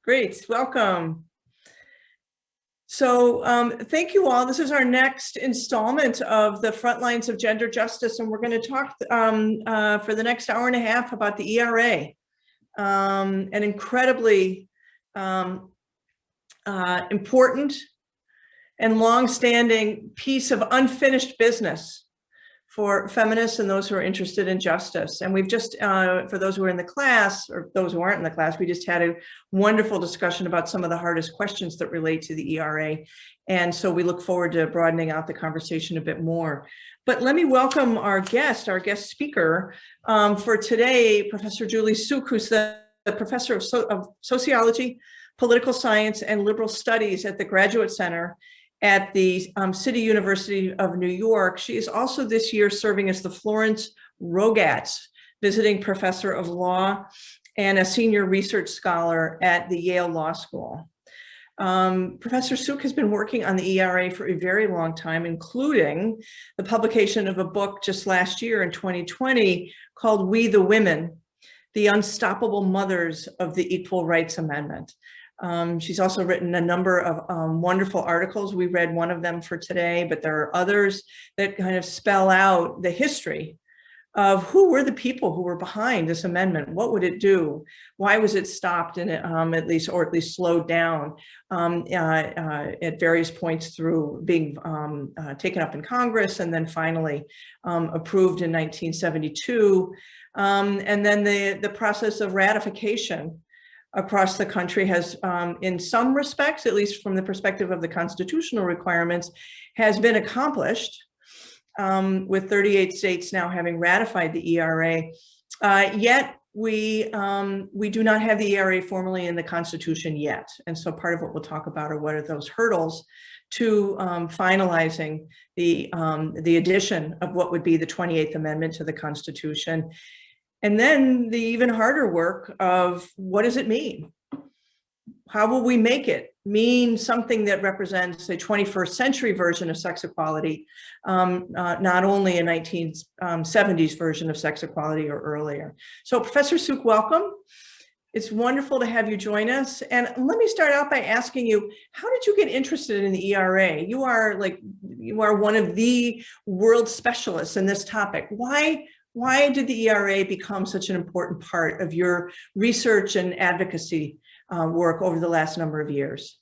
Great, welcome. So thank you all. This is our next installment of the Front Lines of Gender Justice, and we're going to talk for the next hour and a half about the ERA, an incredibly important and long-standing piece of unfinished business for feminists and those who are interested in justice. And we've just, for those who are in the class, or those who aren't in the class, we just had a wonderful discussion about some of the hardest questions that relate to the ERA. And so we look forward to broadening out the conversation a bit more. But let me welcome our guest speaker for today, Professor Julie Suk, who's the professor of sociology, political science, and liberal studies at the Graduate Center at the City University of New York. She is also this year serving as the Florence Rogatz Visiting Professor of Law and a Senior Research Scholar at the Yale Law School. Professor Suk has been working on the ERA for a very long time, including the publication of a book just last year in 2020 called We the Women, The Unstoppable Mothers of the Equal Rights Amendment. She's also written a number of wonderful articles. We read one of them for today, but there are others that kind of spell out the history of who were the people who were behind this amendment. What would it do? Why was it stopped and at least slowed down at various points through being taken up in Congress and then finally approved in 1972. And then the process of ratification across the country has, in some respects, at least from the perspective of the constitutional requirements, has been accomplished, with 38 states now having ratified the ERA. Yet we do not have the ERA formally in the Constitution yet. And so part of what we'll talk about are what are those hurdles to finalizing the addition of what would be the 28th Amendment to the Constitution. And then the even harder work of what does it mean? How will we make it mean something that represents a 21st century version of sex equality, not only a 1970s version of sex equality or earlier? So Professor Suk, welcome. It's wonderful to have you join us. And let me start out by asking you, how did you get interested in the ERA? You are one of the world specialists in this topic. Why did the ERA become such an important part of your research and advocacy work over the last number of years?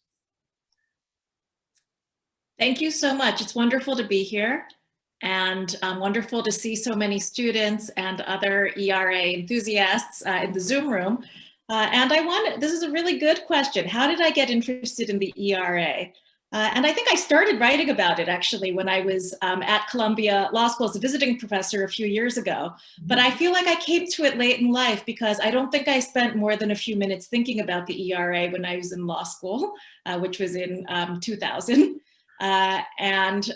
Thank you so much. It's wonderful to be here and wonderful to see so many students and other ERA enthusiasts in the Zoom room. This is a really good question. How did I get interested in the ERA? And I think I started writing about it actually when I was at Columbia Law School as a visiting professor a few years ago. But I feel like I came to it late in life because I don't think I spent more than a few minutes thinking about the ERA when I was in law school, which was in 2000. And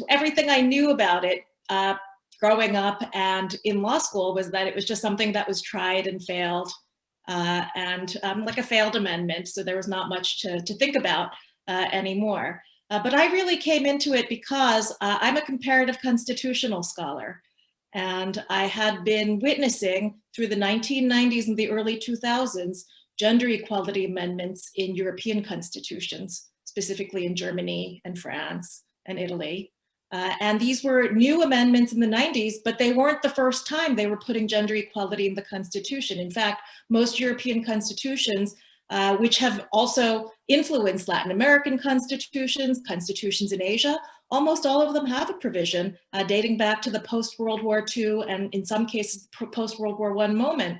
everything I knew about it growing up and in law school was that it was just something that was tried and failed, like a failed amendment. So there was not much to think about anymore. But I really came into it because I'm a comparative constitutional scholar. And I had been witnessing through the 1990s and the early 2000s gender equality amendments in European constitutions, specifically in Germany and France and Italy. And these were new amendments in the 90s, but they weren't the first time they were putting gender equality in the Constitution. In fact, most European constitutions which have also influenced Latin American constitutions in Asia. Almost all of them have a provision dating back to the post-World War II and in some cases post-World War I moment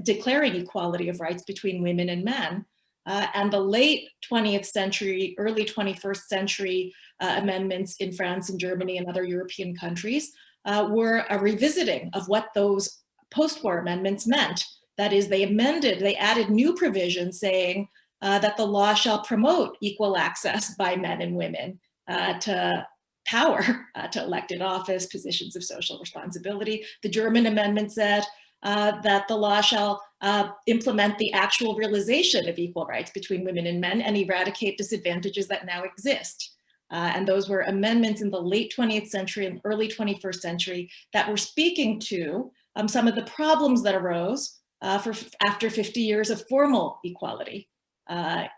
declaring equality of rights between women and men. And the late 20th century, early 21st century amendments in France and Germany and other European countries were a revisiting of what those post-war amendments meant. That is, they added new provisions saying that the law shall promote equal access by men and women to power, to elected office, positions of social responsibility. The German amendment said that the law shall implement the actual realization of equal rights between women and men and eradicate disadvantages that now exist. And those were amendments in the late 20th century and early 21st century that were speaking to some of the problems that arose after 50 years of formal equality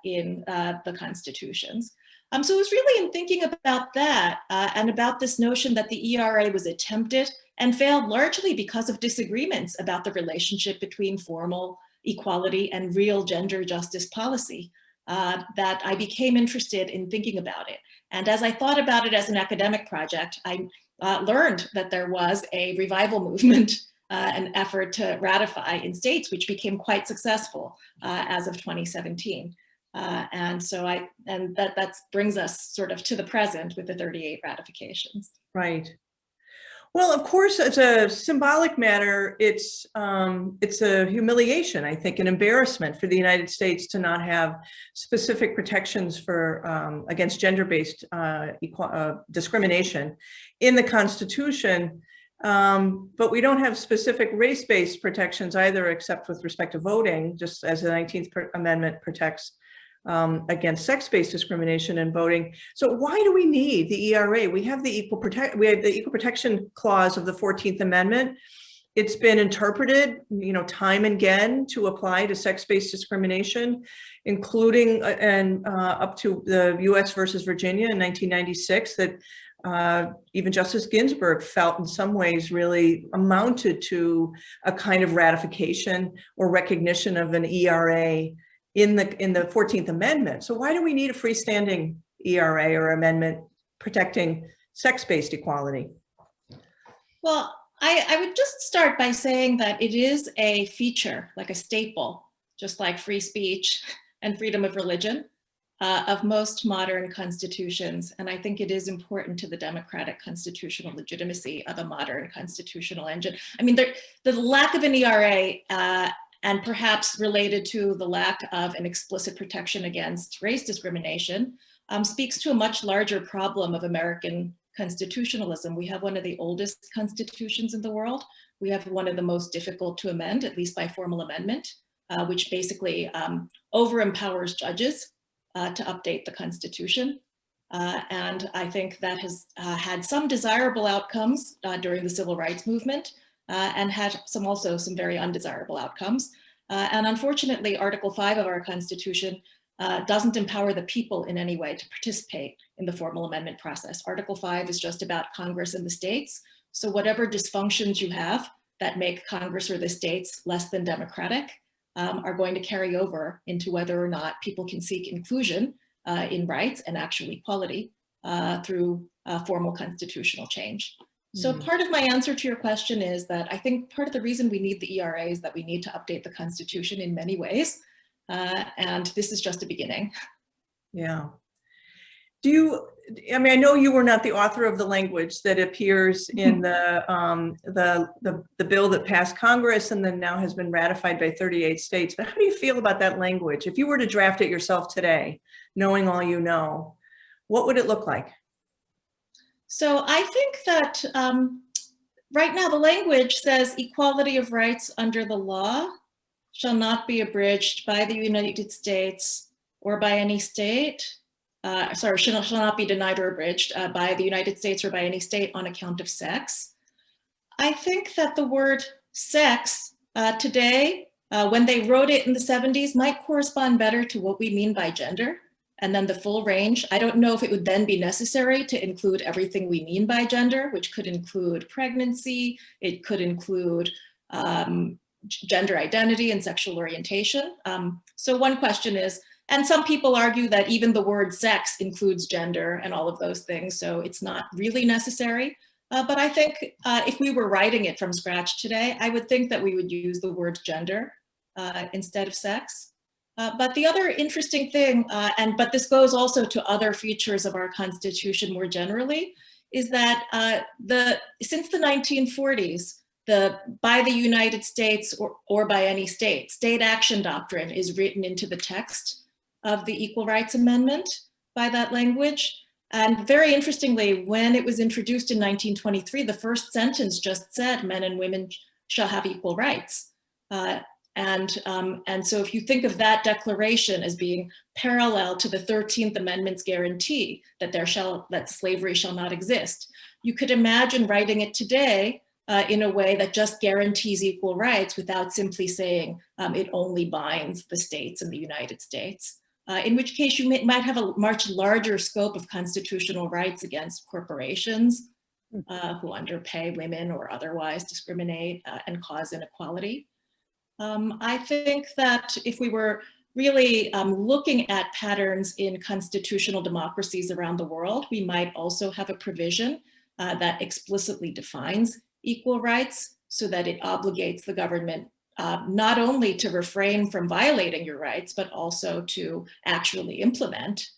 in the constitutions. So it was really in thinking about that and about this notion that the ERA was attempted and failed largely because of disagreements about the relationship between formal equality and real gender justice policy that I became interested in thinking about it. And as I thought about it as an academic project, I learned that there was a revival movement, an effort to ratify in states, which became quite successful as of 2017. And that brings us sort of to the present with the 38 ratifications. Right. Well, of course, as a symbolic matter, it's a humiliation, I think, an embarrassment for the United States to not have specific protections for against gender-based discrimination in the Constitution. But we don't have specific race-based protections either, except with respect to voting, just as the 19th Amendment protects against sex-based discrimination in voting. So why do we need the ERA? We have the equal protection clause of the 14th Amendment. It's been interpreted, time and again to apply to sex-based discrimination, including up to the U.S. versus Virginia in 1996, that even Justice Ginsburg felt in some ways really amounted to a kind of ratification or recognition of an ERA in the 14th Amendment. So why do we need a freestanding ERA or amendment protecting sex-based equality? Well, I would just start by saying that it is a feature, like a staple, just like free speech and freedom of religion, of most modern constitutions. And I think it is important to the democratic constitutional legitimacy of a modern constitutional engine. I mean, the lack of an ERA and perhaps related to the lack of an explicit protection against race discrimination, speaks to a much larger problem of American constitutionalism. We have one of the oldest constitutions in the world. We have one of the most difficult to amend, at least by formal amendment, which basically over-empowers judges to update the Constitution. And I think that has had some desirable outcomes during the Civil Rights Movement, and had also some very undesirable outcomes. And unfortunately, Article 5 of our Constitution doesn't empower the people in any way to participate in the formal amendment process. Article 5 is just about Congress and the states. So whatever dysfunctions you have that make Congress or the states less than democratic are going to carry over into whether or not people can seek inclusion in rights and actual equality through formal constitutional change. So part of my answer to your question is that I think part of the reason we need the ERA is that we need to update the Constitution in many ways. And this is just a beginning. Yeah. I mean, I know you were not the author of the language that appears in the bill that passed Congress and then now has been ratified by 38 states, but how do you feel about that language? If you were to draft it yourself today, knowing all you know, what would it look like? So I think that right now the language says equality of rights under the law shall not be abridged by the United States or by any state. Shall not be denied or abridged by the United States or by any state on account of sex. I think that the word sex today, when they wrote it in the 70s, might correspond better to what we mean by gender. And then the full range. I don't know if it would then be necessary to include everything we mean by gender, which could include pregnancy, it could include gender identity and sexual orientation. So one question is, and some people argue that even the word sex includes gender and all of those things, so it's not really necessary. But I think if we were writing it from scratch today, I would think that we would use the word gender instead of sex. But the other interesting thing, but this goes also to other features of our Constitution more generally, is that since the 1940s, by the United States or by any state, state action doctrine is written into the text of the Equal Rights Amendment by that language. And very interestingly, when it was introduced in 1923, the first sentence just said men and women shall have equal rights. And so if you think of that declaration as being parallel to the 13th Amendment's guarantee that slavery shall not exist, you could imagine writing it today in a way that just guarantees equal rights without simply saying it only binds the states and the United States. In which case you might have a much larger scope of constitutional rights against corporations who underpay women or otherwise discriminate and cause inequality. I think that if we were really looking at patterns in constitutional democracies around the world, we might also have a provision that explicitly defines equal rights so that it obligates the government not only to refrain from violating your rights, but also to actually implement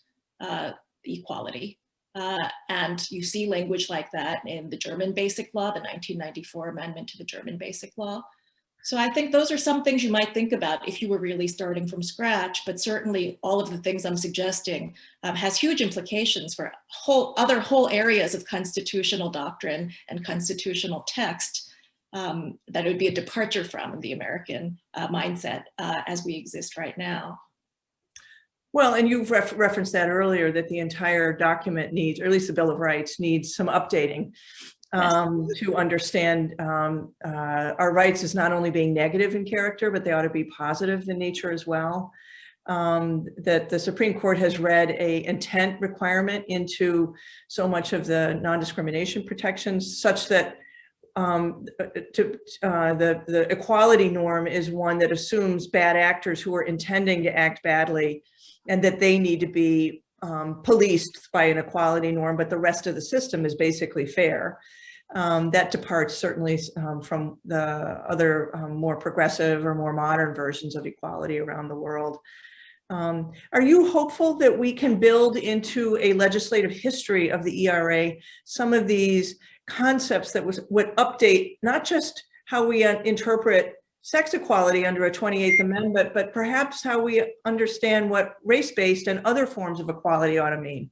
equality. And you see language like that in the German Basic Law, the 1994 amendment to the German Basic Law. So I think those are some things you might think about if you were really starting from scratch, but certainly all of the things I'm suggesting has huge implications for other whole areas of constitutional doctrine and constitutional text that would be a departure from the American mindset as we exist right now. Well, and you've referenced that earlier, that the entire document needs, or at least the Bill of Rights needs some updating. To understand our rights as not only being negative in character, but they ought to be positive in nature as well. That the Supreme Court has read a intent requirement into so much of the non-discrimination protections, such that the equality norm is one that assumes bad actors who are intending to act badly, and that they need to be policed by an equality norm, but the rest of the system is basically fair. That departs certainly from the other more progressive or more modern versions of equality around the world. Are you hopeful that we can build into a legislative history of the ERA some of these concepts that would update not just how we interpret sex equality under a 28th Amendment, but perhaps how we understand what race-based and other forms of equality ought to mean?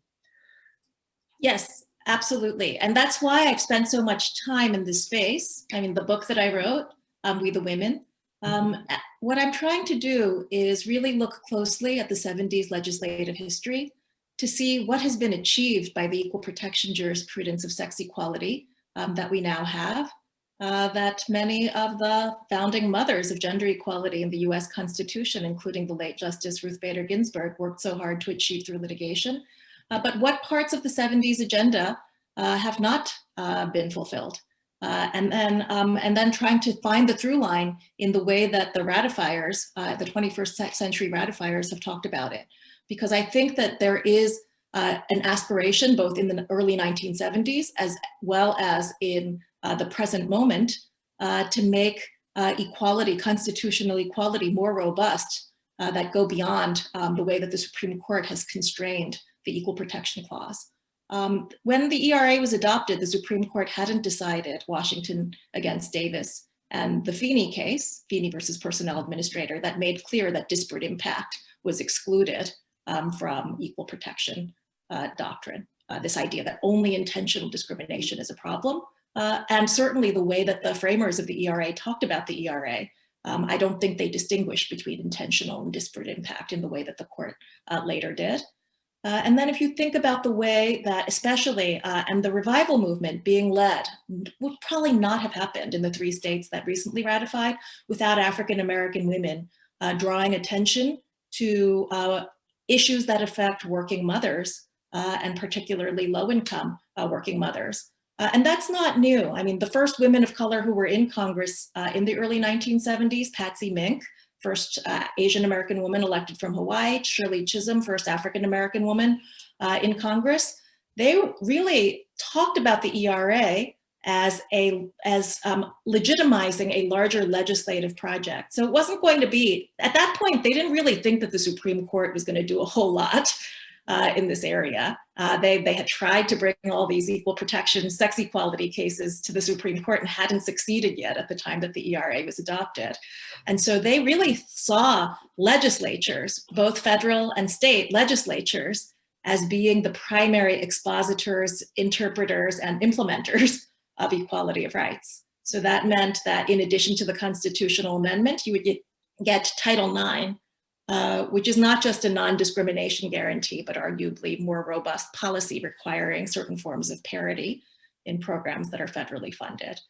Yes, absolutely. And that's why I've spent so much time in this space. I mean, the book that I wrote, We the Women, what I'm trying to do is really look closely at the 70s legislative history to see what has been achieved by the equal protection jurisprudence of sex equality that we now have, that many of the founding mothers of gender equality in the US Constitution, including the late Justice Ruth Bader Ginsburg, worked so hard to achieve through litigation. But what parts of the 70s agenda have not been fulfilled? And then trying to find the through line in the way that the ratifiers, the 21st century ratifiers, have talked about it. Because I think that there is an aspiration both in the early 1970s as well as in the present moment to make equality, constitutional equality, more robust, that go beyond the way that the Supreme Court has constrained the Equal Protection Clause. When the ERA was adopted, the Supreme Court hadn't decided Washington against Davis and the Feeney case, Feeney versus Personnel Administrator, that made clear that disparate impact was excluded from equal protection doctrine. This idea that only intentional discrimination is a problem. And certainly the way that the framers of the ERA talked about the ERA, I don't think they distinguished between intentional and disparate impact in the way that the court later did. And then if you think about the way that especially, and the revival movement being led would probably not have happened in the 3 states that recently ratified without African-American women drawing attention to issues that affect working mothers and particularly low-income working mothers. And that's not new. I mean, the first women of color who were in Congress in the early 1970s, Patsy Mink, first Asian American woman elected from Hawaii, Shirley Chisholm, first African American woman in Congress. They really talked about the ERA as legitimizing a larger legislative project. So it wasn't going to be, at that point, they didn't really think that the Supreme Court was going to do a whole lot in this area. They had tried to bring all these equal protection, sex equality cases to the Supreme Court and hadn't succeeded yet at the time that the ERA was adopted. And so they really saw legislatures, both federal and state legislatures, as being the primary expositors, interpreters, and implementers of equality of rights. So that meant that in addition to the constitutional amendment, you would get Title IX, which is not just a non-discrimination guarantee, but arguably more robust policy requiring certain forms of parity in programs that are federally funded.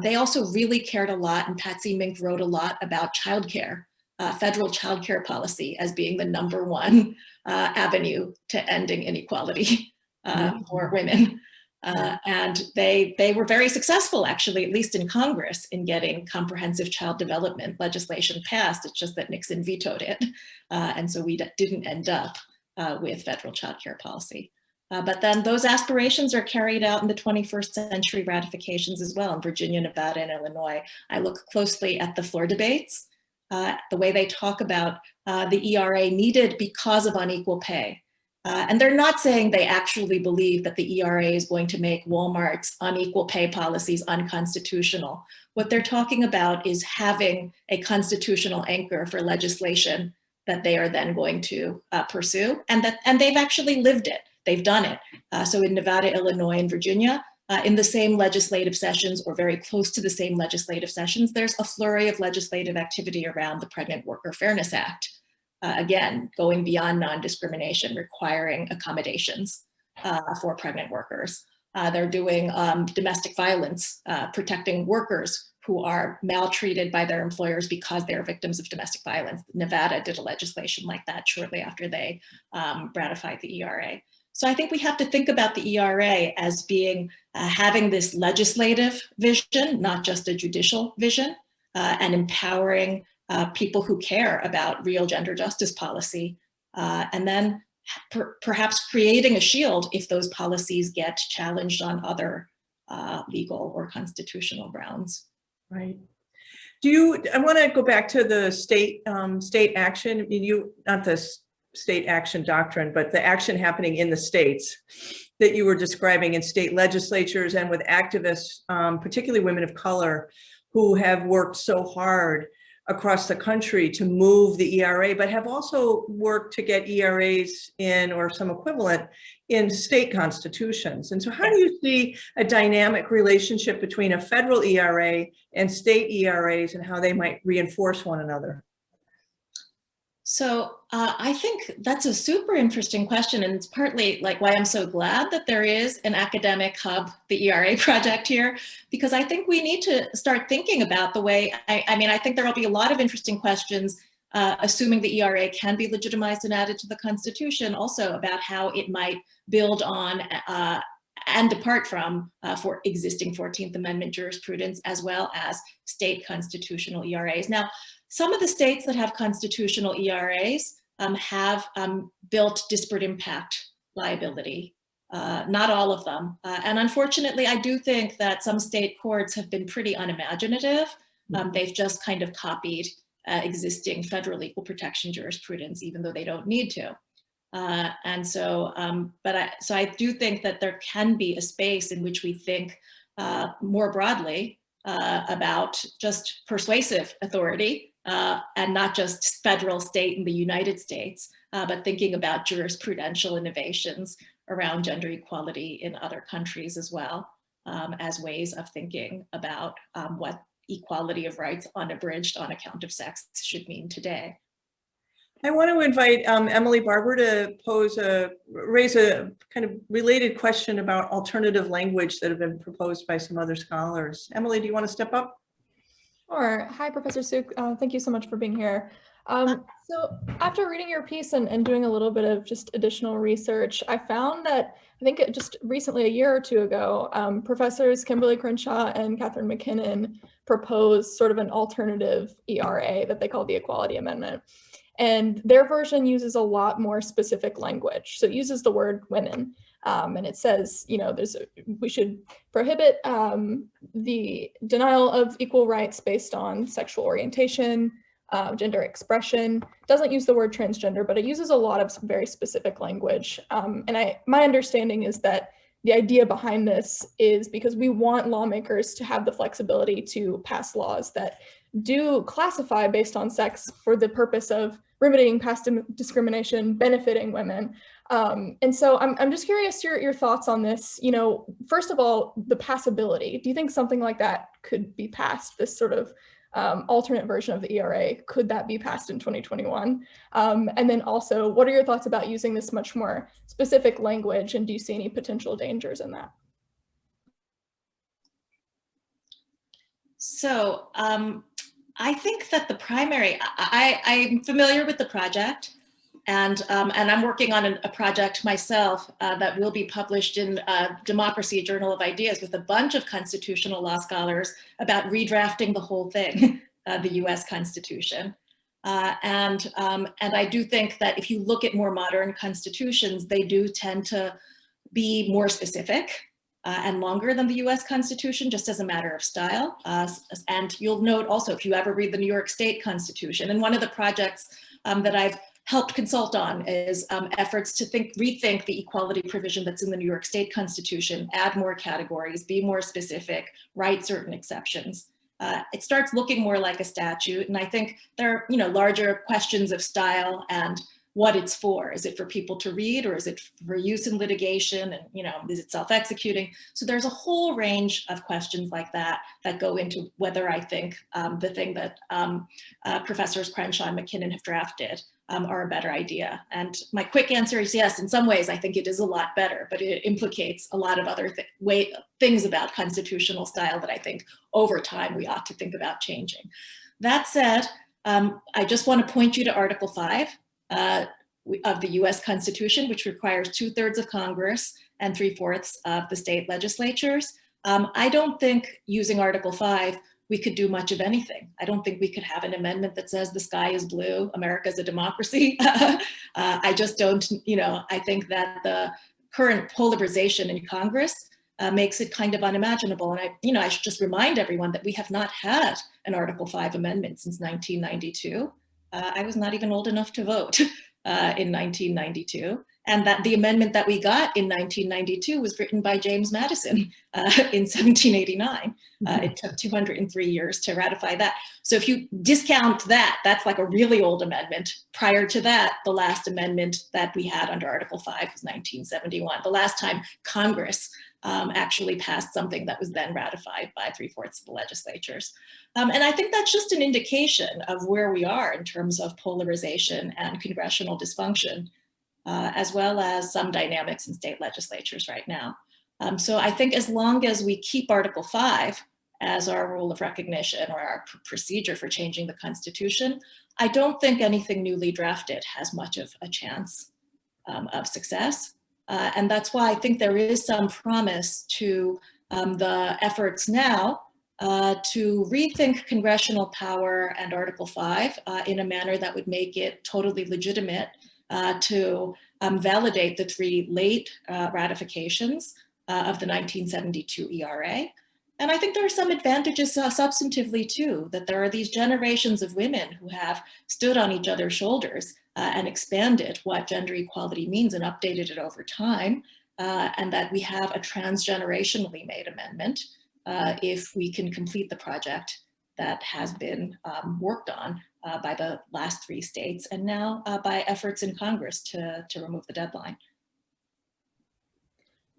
They also really cared a lot, and Patsy Mink wrote a lot about childcare, federal childcare policy as being the #1 avenue to ending inequality for women. And they were very successful, actually, at least in Congress, in getting comprehensive child development legislation passed. It's just that Nixon vetoed it. And so we didn't end up with federal child care policy. But then those aspirations are carried out in the 21st century ratifications as well in Virginia, Nevada, and Illinois. I look closely at the floor debates, the way they talk about the ERA needed because of unequal pay. And they're not saying they actually believe that the ERA is going to make Walmart's unequal pay policies unconstitutional. What they're talking about is having a constitutional anchor for legislation that they are then going to pursue, and they've actually lived it. They've done it. So in Nevada, Illinois, and Virginia, in the same legislative sessions or very close to the same legislative sessions, there's a flurry of legislative activity around the Pregnant Worker Fairness Act. Again, going beyond non-discrimination, requiring accommodations for pregnant workers. They're doing domestic violence, protecting workers who are maltreated by their employers because they're victims of domestic violence. Nevada did a legislation like that shortly after they ratified the ERA. So I think we have to think about the ERA as being having this legislative vision, not just a judicial vision, and empowering people who care about real gender justice policy, and then perhaps creating a shield if those policies get challenged on other legal or constitutional grounds. Right. I want to go back to the state action. I mean, not the state action doctrine, but the action happening in the states that you were describing in state legislatures and with activists, particularly women of color, who have worked so hard across the country to move the ERA, but have also worked to get ERAs in, or some equivalent, in state constitutions. And so how do you see a dynamic relationship between a federal ERA and state ERAs and how they might reinforce one another? So I think that's a super interesting question, and it's partly like why I'm so glad that there is an academic hub, the ERA project here, because I think we need to start thinking about the way, I think there will be a lot of interesting questions, assuming the ERA can be legitimized and added to the Constitution, also about how it might build on and depart from for existing 14th Amendment jurisprudence, as well as state constitutional ERAs. Now, some of the states that have constitutional ERAs have built disparate impact liability, not all of them. And unfortunately, I do think that some state courts have been pretty unimaginative. They've just kind of copied existing federal equal protection jurisprudence, even though they don't need to. So I do think that there can be a space in which we think more broadly about just persuasive authority, and not just federal, state, and the United States, but thinking about jurisprudential innovations around gender equality in other countries as well, as ways of thinking about what equality of rights unabridged on account of sex should mean today. I want to invite Emily Barber to raise a kind of related question about alternative language that have been proposed by some other scholars. Emily, do you want to step up? Sure. Hi, Professor Suk. Thank you so much for being here. So after reading your piece and doing a little bit of just additional research, I found that I think just recently, a year or two ago, Professors Kimberly Crenshaw and Katherine McKinnon proposed sort of an alternative ERA that they call the Equality Amendment. And their version uses a lot more specific language. So it uses the word women. And it says, we should prohibit the denial of equal rights based on sexual orientation, gender expression. Doesn't use the word transgender, but it uses a lot of very specific language. My understanding is that the idea behind this is because we want lawmakers to have the flexibility to pass laws that do classify based on sex for the purpose of remedying past discrimination, benefiting women. And so I'm just curious your thoughts on this. First of all, the passability. Do you think something like that could be passed, this sort of alternate version of the ERA? Could that be passed in 2021? And then also, what are your thoughts about using this much more specific language, and do you see any potential dangers in that? So I think that the primary, I'm familiar with the project, and I'm working on a project myself that will be published in Democracy, a Journal of Ideas, with a bunch of constitutional law scholars about redrafting the whole thing, the US Constitution. And I do think that if you look at more modern constitutions, they do tend to be more specific and longer than the US Constitution, just as a matter of style. And you'll note also, if you ever read the New York State Constitution, and one of the projects that I've helped consult on is efforts to rethink the equality provision that's in the New York State Constitution, add more categories, be more specific, write certain exceptions. It starts looking more like a statute, and I think there are larger questions of style and what it's for. Is it for people to read, or is it for use in litigation? And is it self-executing? So there's a whole range of questions like that that go into whether I think the thing that Professors Crenshaw and McKinnon have drafted are a better idea. And my quick answer is yes, in some ways I think it is a lot better, but it implicates a lot of other things about constitutional style that I think over time we ought to think about changing. That said, I just want to point you to Article 5 of the US Constitution, which requires 2/3 of Congress and 3/4 of the state legislatures. I don't think using Article 5 we could do much of anything. I don't think we could have an amendment that says the sky is blue, America's a democracy. I just don't, I think that the current polarization in Congress makes it kind of unimaginable. And I should just remind everyone that we have not had an Article 5 amendment since 1992. I was not even old enough to vote in 1992. And that the amendment that we got in 1992 was written by James Madison in 1789. It took 203 years to ratify that. So if you discount that, that's like a really old amendment. Prior to that, the last amendment that we had under Article 5 was 1971. The last time Congress actually passed something that was then ratified by 3/4 of the legislatures. And I think that's just an indication of where we are in terms of polarization and congressional dysfunction, as well as some dynamics in state legislatures right now. So I think as long as we keep Article 5 as our rule of recognition or our procedure for changing the Constitution, I don't think anything newly drafted has much of a chance of success. And that's why I think there is some promise to the efforts now to rethink congressional power and Article 5 in a manner that would make it totally legitimate to validate the 3 late ratifications of the 1972 ERA. And I think there are some advantages substantively too, that there are these generations of women who have stood on each other's shoulders and expanded what gender equality means and updated it over time, and that we have a transgenerationally made amendment if we can complete the project that has been worked on by the last 3 states and now by efforts in Congress to remove the deadline.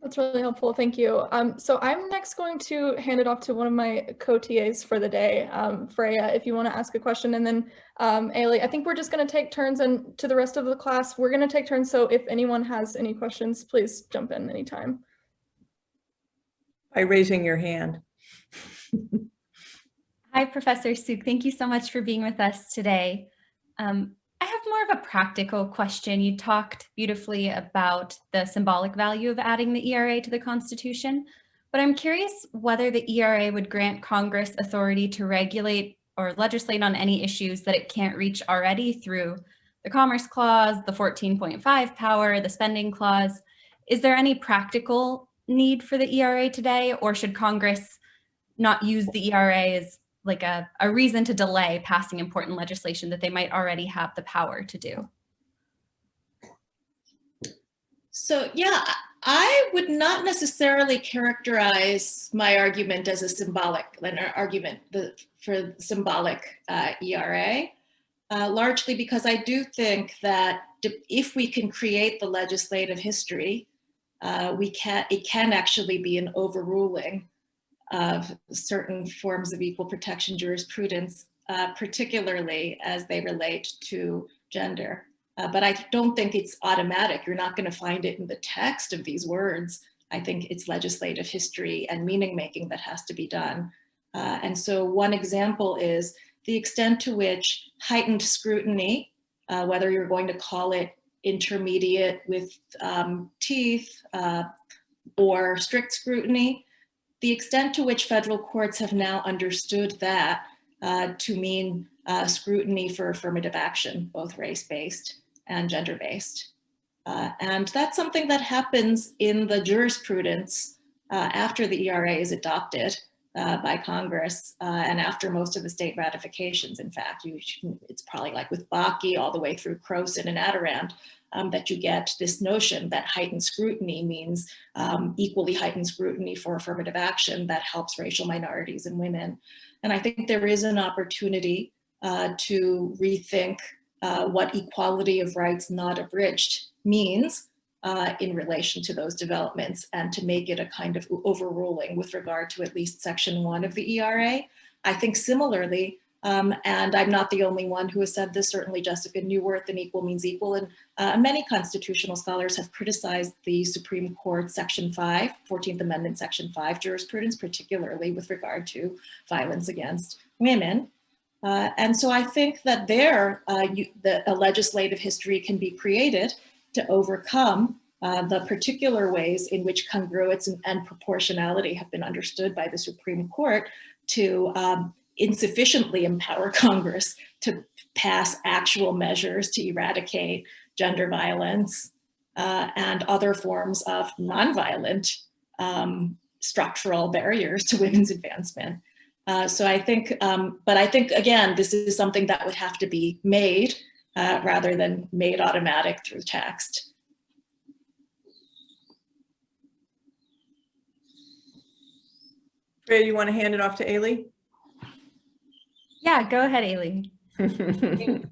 That's really helpful. Thank you. So I'm next going to hand it off to one of my co-TAs for the day, Freya, if you want to ask a question. And then Ailey, I think we're just going to take turns, and to the rest of the class, we're going to take turns. So if anyone has any questions, please jump in anytime. By raising your hand. Hi, Professor Suk. Thank you so much for being with us today. I have more of a practical question. You talked beautifully about the symbolic value of adding the ERA to the Constitution, but I'm curious whether the ERA would grant Congress authority to regulate or legislate on any issues that it can't reach already through the Commerce Clause, the 14.5 power, the Spending Clause. Is there any practical need for the ERA today, or should Congress not use the ERA as like a reason to delay passing important legislation that they might already have the power to do? So yeah, I would not necessarily characterize my argument as a symbolic, an argument for symbolic ERA, largely because I do think that if we can create the legislative history, it can actually be an overruling of certain forms of equal protection jurisprudence, particularly as they relate to gender. But I don't think it's automatic. You're not going to find it in the text of these words. I think it's legislative history and meaning making that has to be done. And so one example is the extent to which heightened scrutiny, whether you're going to call it intermediate with teeth or strict scrutiny, the extent to which federal courts have now understood that to mean scrutiny for affirmative action, both race-based and gender-based. And that's something that happens in the jurisprudence after the ERA is adopted by Congress and after most of the state ratifications. In fact, it's probably like with Bakke all the way through Croson and Adirond that you get this notion that heightened scrutiny means equally heightened scrutiny for affirmative action that helps racial minorities and women. And I think there is an opportunity to rethink what equality of rights not abridged means in relation to those developments, and to make it a kind of overruling with regard to at least Section 1 of the ERA. I think similarly, and I'm not the only one who has said this, certainly Jessica Neuwirth and equal means equal, and many constitutional scholars have criticized the Supreme Court Section 5, 14th Amendment Section 5 jurisprudence, particularly with regard to violence against women. And so I think that a legislative history can be created to overcome the particular ways in which congruence and proportionality have been understood by the Supreme Court to insufficiently empower Congress to pass actual measures to eradicate gender violence and other forms of nonviolent structural barriers to women's advancement. So I think, but I think, again, this is something that would have to be made rather than made automatic through text. Freya, you want to hand it off to Ailey? Yeah, go ahead, Ailey. Thanks, Freya.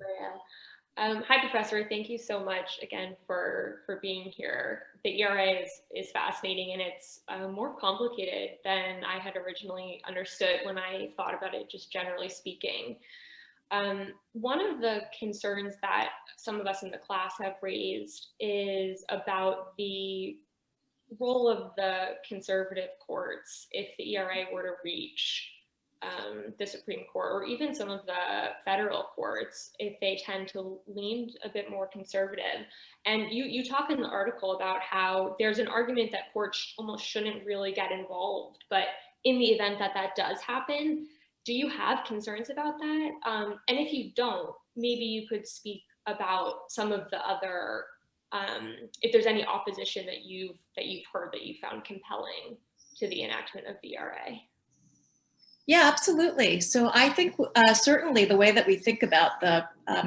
Hi, Professor. Thank you so much again for being here. The ERA is fascinating, and it's more complicated than I had originally understood when I thought about it, just generally speaking. One of the concerns that some of us in the class have raised is about the role of the conservative courts if the ERA were to reach the Supreme Court, or even some of the federal courts, if they tend to lean a bit more conservative. And you talk in the article about how there's an argument that courts almost shouldn't really get involved, but in the event that that does happen, do you have concerns about that? And if you don't, maybe you could speak about some of the other, if there's any opposition that you've heard that you found compelling to the enactment of the ERA. Yeah, absolutely. So I think certainly the way that we think about the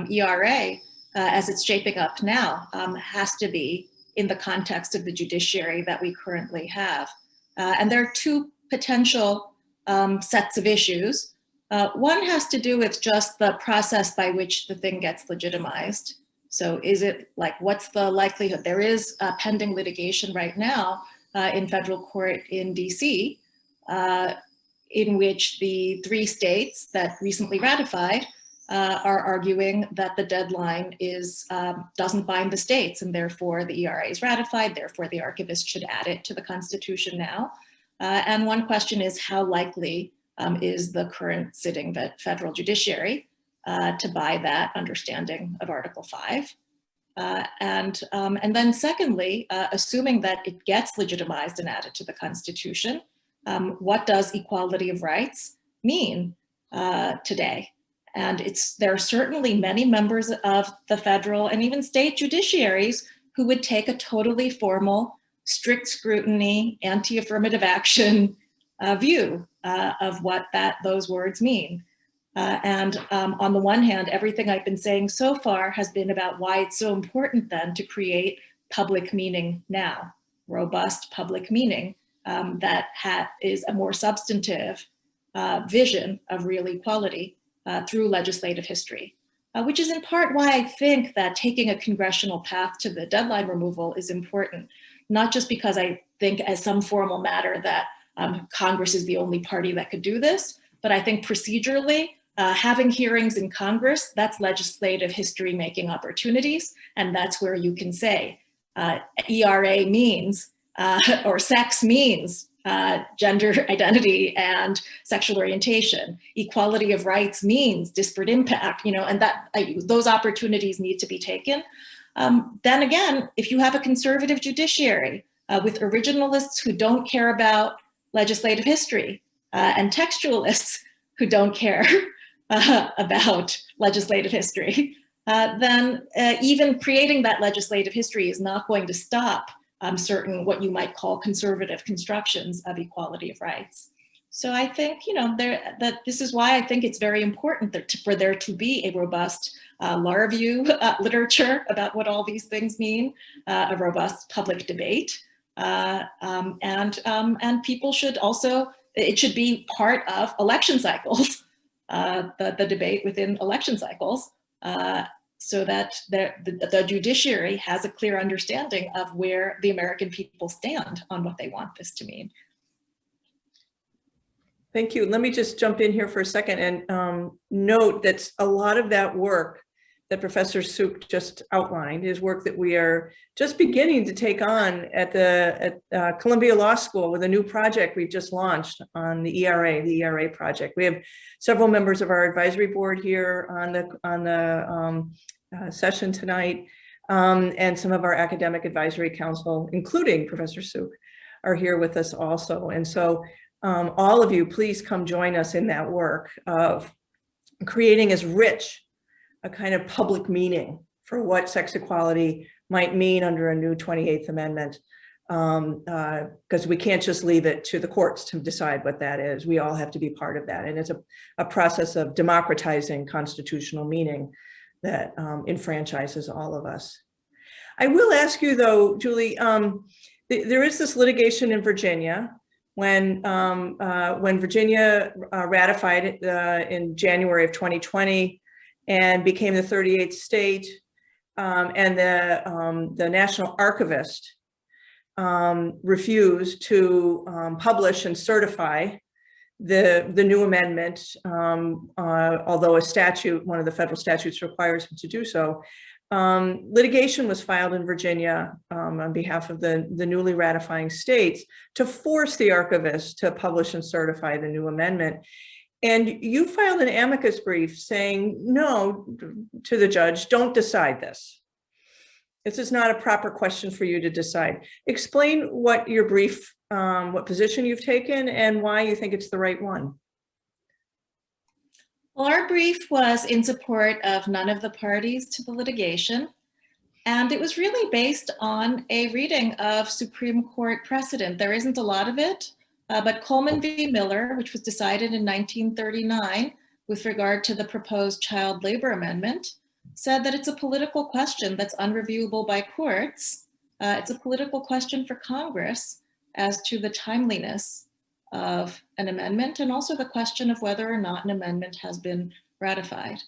ERA as it's shaping up now has to be in the context of the judiciary that we currently have. And there are two potential sets of issues. One has to do with just the process by which the thing gets legitimized. So is it like, what's the likelihood? There is pending litigation right now in federal court in DC in which the 3 states that recently ratified are arguing that the deadline doesn't bind the states, and therefore the ERA is ratified, therefore the archivist should add it to the Constitution now. And one question is, how likely is the current sitting federal judiciary to buy that understanding of Article 5? And then secondly, assuming that it gets legitimized and added to the Constitution, what does equality of rights mean today? And there are certainly many members of the federal and even state judiciaries who would take a totally formal, strict scrutiny, anti-affirmative action view of what those words mean. And on the one hand, everything I've been saying so far has been about why it's so important then to create public meaning now, robust public meaning that is a more substantive vision of real equality through legislative history, which is in part why I think that taking a congressional path to the deadline removal is important, not just because I think as some formal matter that Congress is the only party that could do this, but I think procedurally, having hearings in Congress, that's legislative history making opportunities, and that's where you can say ERA means or sex means gender identity and sexual orientation. Equality of rights means disparate impact, and that those opportunities need to be taken. Then again, if you have a conservative judiciary with originalists who don't care about legislative history and textualists who don't care about legislative history, then even creating that legislative history is not going to stop certain what you might call conservative constructions of equality of rights. So I think, that this is why I think it's very important for there to be a robust law review literature about what all these things mean, a robust public debate, and people should also, it should be part of election cycles, the debate within election cycles, so that the judiciary has a clear understanding of where the American people stand on what they want this to mean. Thank you. Let me just jump in here for a second and note that a lot of that work that Professor Suk just outlined is work that we are just beginning to take on at Columbia Law School with a new project we've just launched on the ERA project. We have several members of our advisory board here on the session tonight, and some of our academic advisory council, including Professor Suk, are here with us also. And so all of you, please come join us in that work of creating as rich a kind of public meaning for what sex equality might mean under a new 28th Amendment, because we can't just leave it to the courts to decide what that is. We all have to be part of that. And it's a process of democratizing constitutional meaning that enfranchises all of us. I will ask you though, Julie, there is this litigation in Virginia when Virginia ratified it in January of 2020 and became the 38th state, and the National Archivist refused to publish and certify the new amendment, although a statute, one of the federal statutes requires him to do so. Litigation was filed in Virginia on behalf of the newly ratifying states to force the archivist to publish and certify the new amendment. And you filed an amicus brief saying no to the judge, don't decide this. This is not a proper question for you to decide. Explain what your brief, what position you've taken and why you think it's the right one. Well, our brief was in support of none of the parties to the litigation, and it was really based on a reading of Supreme Court precedent. There isn't a lot of it, but Coleman v. Miller, which was decided in 1939 with regard to the proposed child labor amendment, said that it's a political question that's unreviewable by courts. It's a political question for Congress as to the timeliness of an amendment, and also the question of whether or not an amendment has been ratified.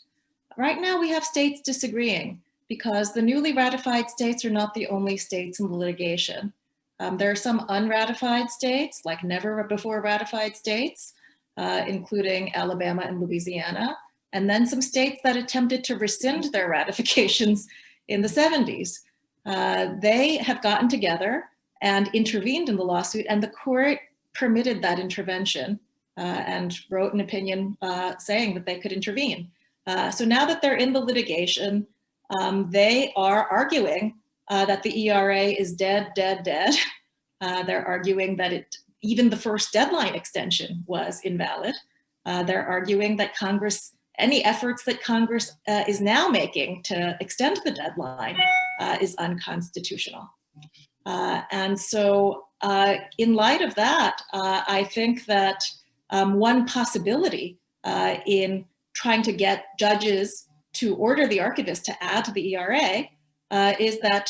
Right now we have states disagreeing because the newly ratified states are not the only states in the litigation. There are some unratified states, like never before ratified states, including Alabama and Louisiana, and then some states that attempted to rescind their ratifications in the 70s. They have gotten together and intervened in the lawsuit, and the court permitted that intervention and wrote an opinion saying that they could intervene. So now that they're in the litigation, they are arguing that the ERA is dead. They're arguing that even the first deadline extension was invalid. They're arguing that Congress, any efforts that Congress is now making to extend the deadline is unconstitutional. And so in light of that, I think that one possibility in trying to get judges to order the archivist to add to the ERA is that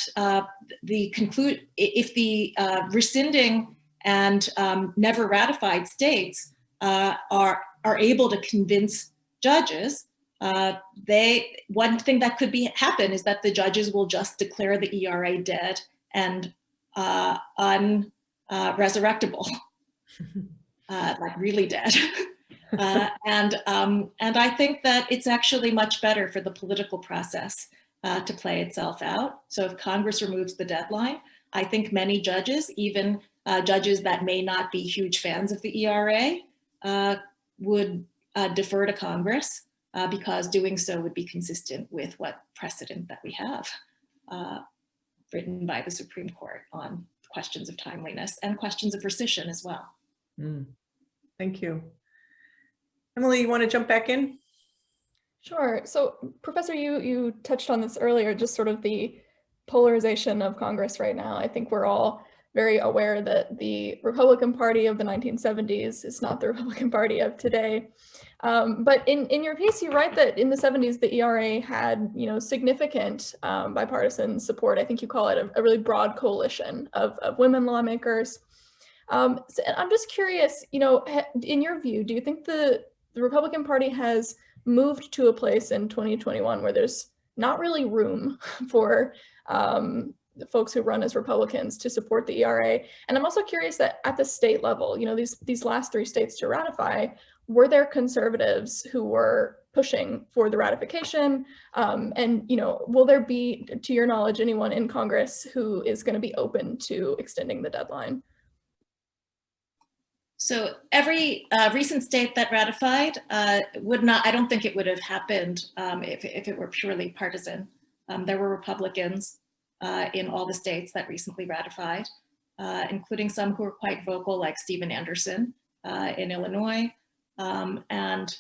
if the rescinding and never ratified states are able to convince judges, one thing that could happen is that the judges will just declare the ERA dead and unresurrectable, like really dead. And I think that it's actually much better for the political process to play itself out. So if Congress removes the deadline, I think many judges, even judges that may not be huge fans of the ERA, would defer to Congress because doing so would be consistent with what precedent that we have written by the Supreme Court on questions of timeliness and questions of rescission as well. Thank you. Emily, you want to jump back in? Sure. So, Professor, you touched on this earlier, just sort of the polarization of Congress right now. I think we're all very aware that the Republican Party of the 1970s is not the Republican Party of today. But in your piece, you write that in the 70s, the ERA had, significant bipartisan support. I think you call it a really broad coalition of women lawmakers. So I'm just curious, in your view, do you think the Republican Party has moved to a place in 2021 where there's not really room for the folks who run as Republicans to support the ERA? And I'm also curious that at the state level, these last 3 states to ratify, were there conservatives who were pushing for the ratification? And will there be, to your knowledge, anyone in Congress who is going to be open to extending the deadline? So every recent state that ratified would not, I don't think it would have happened if it were purely partisan. There were Republicans in all the states that recently ratified, including some who were quite vocal, like Stephen Anderson in Illinois. And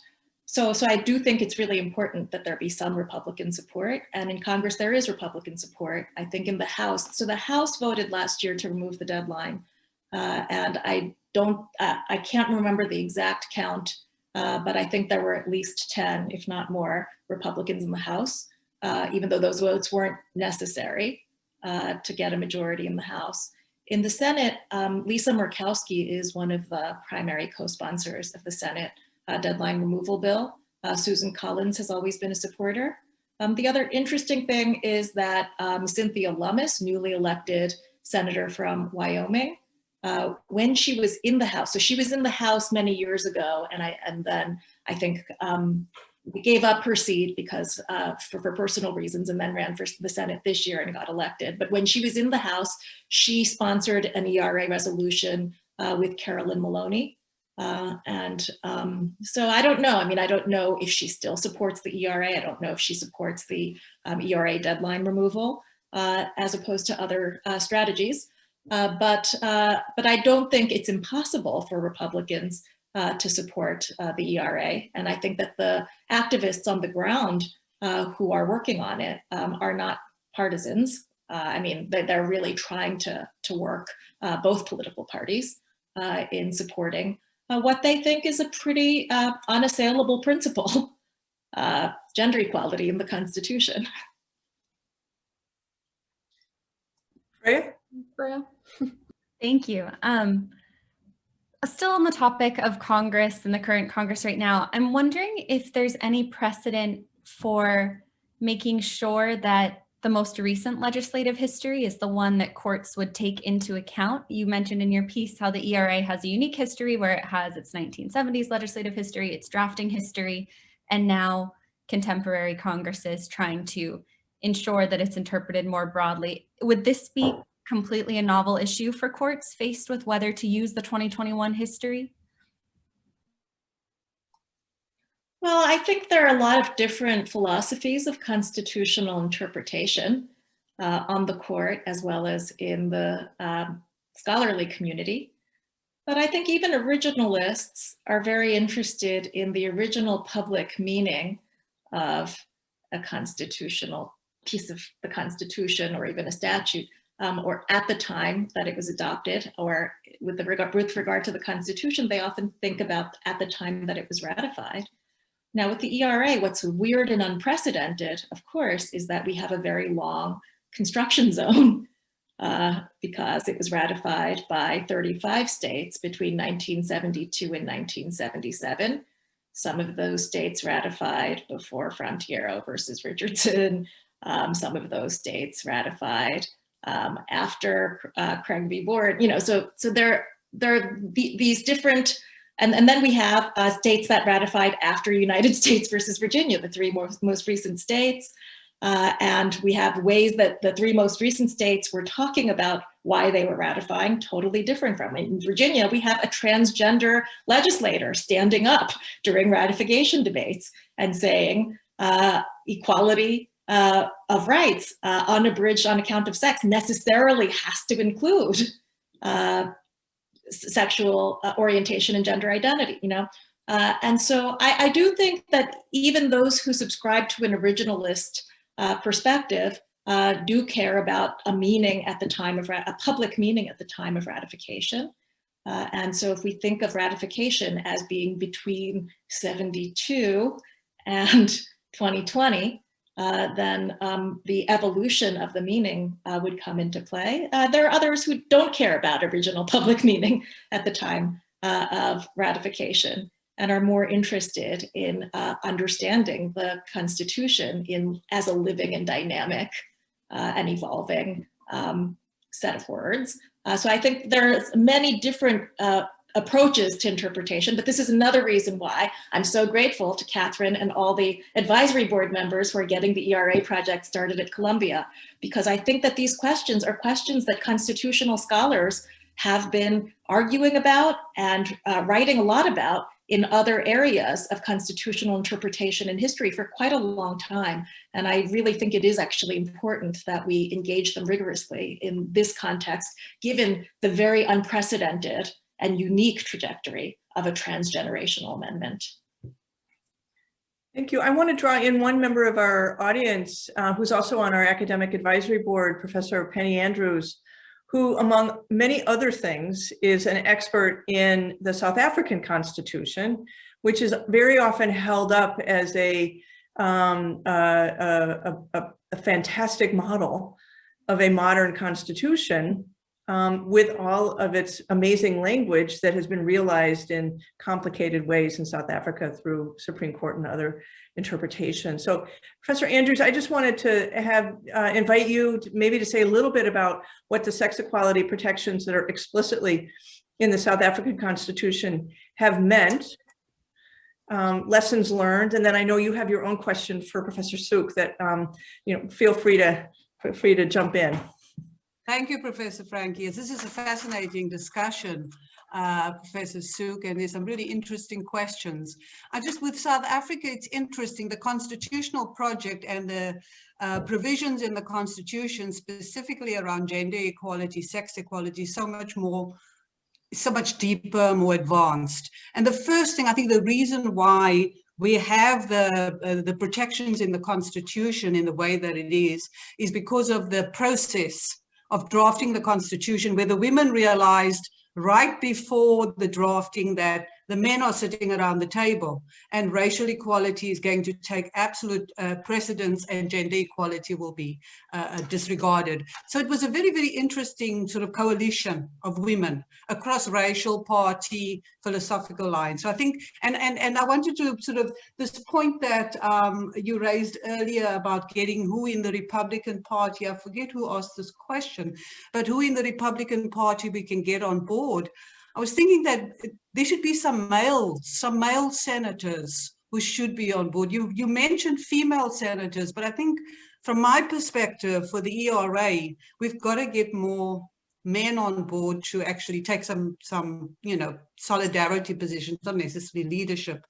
so I do think it's really important that there be some Republican support. And in Congress, there is Republican support. I think in the House, so the House voted last year to remove the deadline. And I can't remember the exact count, but I think there were at least 10, if not more, Republicans in the House, even though those votes weren't necessary to get a majority in the House. In the Senate, Lisa Murkowski is one of the primary co-sponsors of the Senate deadline removal bill. Susan Collins has always been a supporter. The other interesting thing is that Cynthia Lummis, newly elected senator from Wyoming, when she was in the House, so she was in the House many years ago, and then I think gave up her seat because for personal reasons, and then ran for the Senate this year and got elected. But when she was in the House, she sponsored an ERA resolution with Carolyn Maloney. So I don't know. I mean, I don't know if she still supports the ERA. I don't know if she supports the ERA deadline removal as opposed to other strategies. But I don't think it's impossible for Republicans to support the ERA. And I think that the activists on the ground who are working on it are not partisans. I mean, they're really trying to work, both political parties, in supporting what they think is a pretty unassailable principle, gender equality in the Constitution. Freya? Freya? Thank you. Still on the topic of Congress and the current Congress right now, I'm wondering if there's any precedent for making sure that the most recent legislative history is the one that courts would take into account. You mentioned in your piece how the ERA has a unique history where it has its 1970s legislative history, its drafting history, and now contemporary Congresses trying to ensure that it's interpreted more broadly. Would this be completely a novel issue for courts faced with whether to use the 2021 history? Well, I think there are a lot of different philosophies of constitutional interpretation on the court as well as in the scholarly community. But I think even originalists are very interested in the original public meaning of a constitutional piece of the Constitution or even a statute, or at the time that it was adopted, or with regard to the Constitution, they often think about at the time that it was ratified. Now with the ERA, what's weird and unprecedented, of course, is that we have a very long construction zone because it was ratified by 35 states between 1972 and 1977. Some of those states ratified before Frontiero versus Richardson. Some of those states ratified after Craig v. Board. So there are these different. And then we have states that ratified after United States versus Virginia, the 3 most recent states. And we have ways that the three most recent states were talking about why they were ratifying totally different from it. In Virginia, we have a transgender legislator standing up during ratification debates and saying equality of rights unabridged on account of sex necessarily has to include sexual orientation and gender identity, you know? And so I do think that even those who subscribe to an originalist perspective do care about a meaning at the time of a public meaning at the time of ratification. And so if we think of ratification as being between 72 and 2020, then the evolution of the meaning would come into play. There are others who don't care about original public meaning at the time of ratification and are more interested in understanding the Constitution as a living and dynamic and evolving set of words. So I think there's many different approaches to interpretation, but this is another reason why I'm so grateful to Katherine and all the advisory board members who are getting the ERA project started at Columbia, because I think that these questions are questions that constitutional scholars have been arguing about and writing a lot about in other areas of constitutional interpretation and history for quite a long time. And I really think it is actually important that we engage them rigorously in this context, given the very unprecedented and unique trajectory of a transgenerational amendment. Thank you. I want to draw in one member of our audience who's also on our academic advisory board, Professor Penny Andrews, who, among many other things, is an expert in the South African Constitution, which is very often held up as a fantastic model of a modern constitution, with all of its amazing language that has been realized in complicated ways in South Africa through Supreme Court and other interpretations. So, Professor Andrews, I just wanted to invite you maybe to say a little bit about what the sex equality protections that are explicitly in the South African Constitution have meant, lessons learned, and then I know you have your own question for Professor Sook that feel free to jump in. Thank you, Professor Franke. Yes, this is a fascinating discussion, Professor Sook, and there's some really interesting questions. With South Africa, it's interesting, the constitutional project and the provisions in the Constitution, specifically around gender equality, sex equality, so much deeper, more advanced. And the first thing, I think the reason why we have the protections in the Constitution in the way that it is because of the process of drafting the Constitution, where the women realized right before the drafting that the men are sitting around the table and racial equality is going to take absolute precedence and gender equality will be disregarded. So it was a very, very interesting sort of coalition of women across racial, party, philosophical lines. So I think, and I wanted to sort of, this point that you raised earlier about getting who in the Republican Party, I forget who asked this question, but who in the Republican Party we can get on board. I was thinking that there should be some male senators who should be on board. You mentioned female senators, but I think from my perspective for the ERA, we've got to get more men on board to actually take some solidarity positions, not necessarily leadership.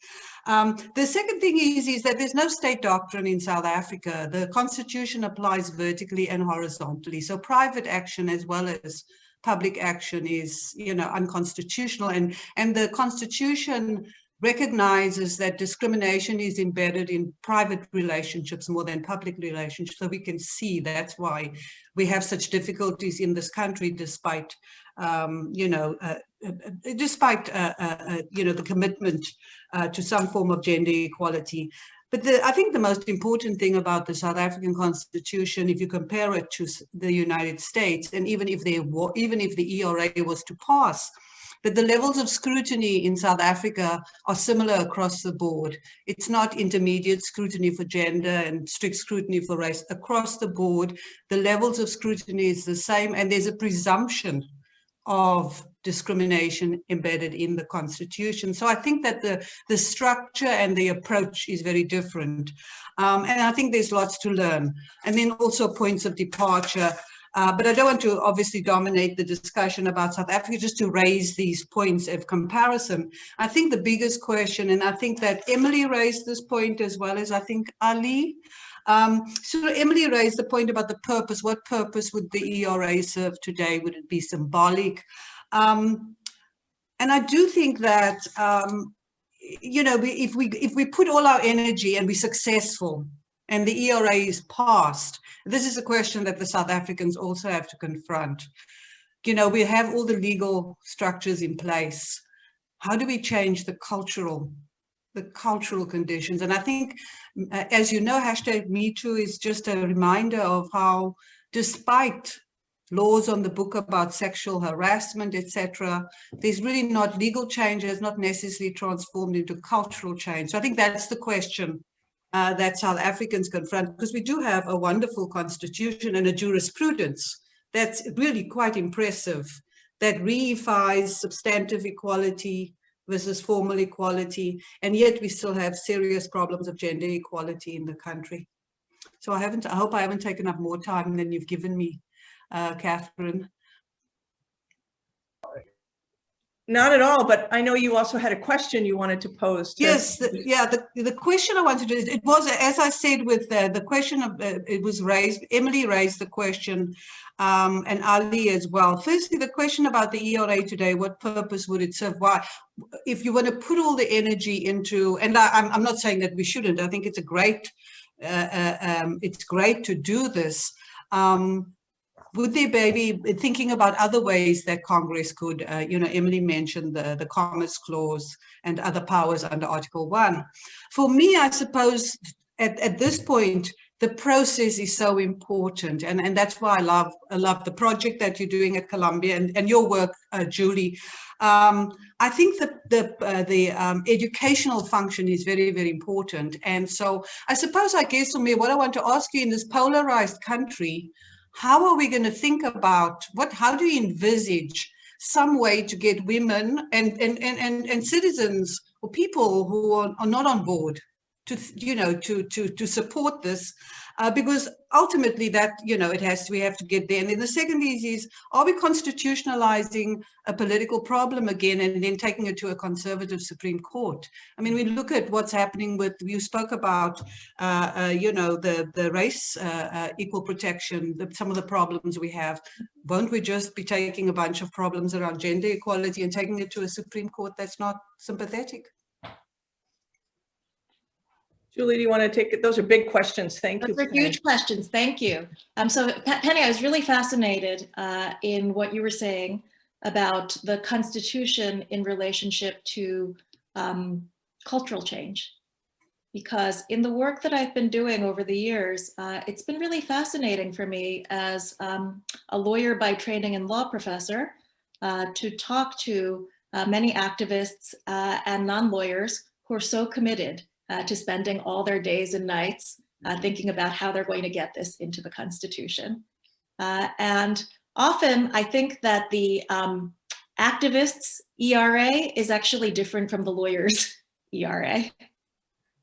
The second thing is that there's no state doctrine in South Africa. The Constitution applies vertically and horizontally. So private action as well as public action is, unconstitutional, and the Constitution recognizes that discrimination is embedded in private relationships more than public relationships. So we can see that's why we have such difficulties in this country, despite the commitment to some form of gender equality. But I think the most important thing about the South African Constitution, if you compare it to the United States, and even if the ERA was to pass, that the levels of scrutiny in South Africa are similar across the board. It's not intermediate scrutiny for gender and strict scrutiny for race. Across the board, the levels of scrutiny is the same, and there's a presumption of discrimination embedded in the Constitution. So I think that the structure and the approach is very different. And I think there's lots to learn. And then also points of departure. But I don't want to obviously dominate the discussion about South Africa, just to raise these points of comparison. I think the biggest question, and I think that Emily raised this point as well as I think Ali. So Emily raised the point about the purpose. What purpose would the ERA serve today? Would it be symbolic? And I do think that, you know, if we put all our energy and we're successful and the ERA is passed, this is a question that the South Africans also have to confront. You know, we have all the legal structures in place. How do we change the cultural conditions? And I think, as you know, #MeToo is just a reminder of how, despite laws on the book about sexual harassment, etc., there's really not legal change has not necessarily transformed into cultural change. So I think that's the question that South Africans confront, because we do have a wonderful constitution and a jurisprudence that's really quite impressive, that reifies substantive equality versus formal equality, and yet we still have serious problems of gender equality in the country. So I hope I haven't taken up more time than you've given me, Katherine. Not at all, but I know you also had a question you wanted to pose. Yes, the question I wanted to, it was, as I said, with the question of, it was raised, Emily raised the question, and Ali as well. Firstly, the question about the ERA today, what purpose would it serve? Why? If you want to put all the energy into, and I'm not saying that we shouldn't, I think it's a great, it's great to do this. Would there be thinking about other ways that Congress could, you know, Emily mentioned the Commerce Clause and other powers under Article 1. For me, I suppose at this point, the process is so important. And that's why I love the project that you're doing at Columbia and your work, Julie. I think that the educational function is very, very important. And so I suppose, I guess for me, what I want to ask you, in this polarized country, how are we going to think about how do you envisage some way to get women and citizens or people who are not on board to, you know, to support this, because ultimately that, you know, we have to get there. And then the second is are we constitutionalizing a political problem again and then taking it to a conservative Supreme Court? I mean, we look at what's happening with, you spoke about, you know, the race equal protection, some of the problems we have. Won't we just be taking a bunch of problems around gender equality and taking it to a Supreme Court that's not sympathetic? Julie, do you want to take it? Those are big questions. Thank you. Those are huge questions. Thank you. So Penny, I was really fascinated in what you were saying about the Constitution in relationship to cultural change. Because in the work that I've been doing over the years, it's been really fascinating for me as a lawyer by training and law professor to talk to many activists and non-lawyers who are so committed to spending all their days and nights thinking about how they're going to get this into the Constitution. And often I think that the activists' ERA is actually different from the lawyers' ERA.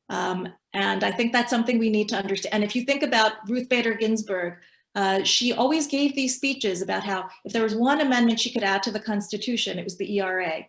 And I think that's something we need to understand. And if you think about Ruth Bader Ginsburg, she always gave these speeches about how if there was one amendment she could add to the Constitution, it was the ERA.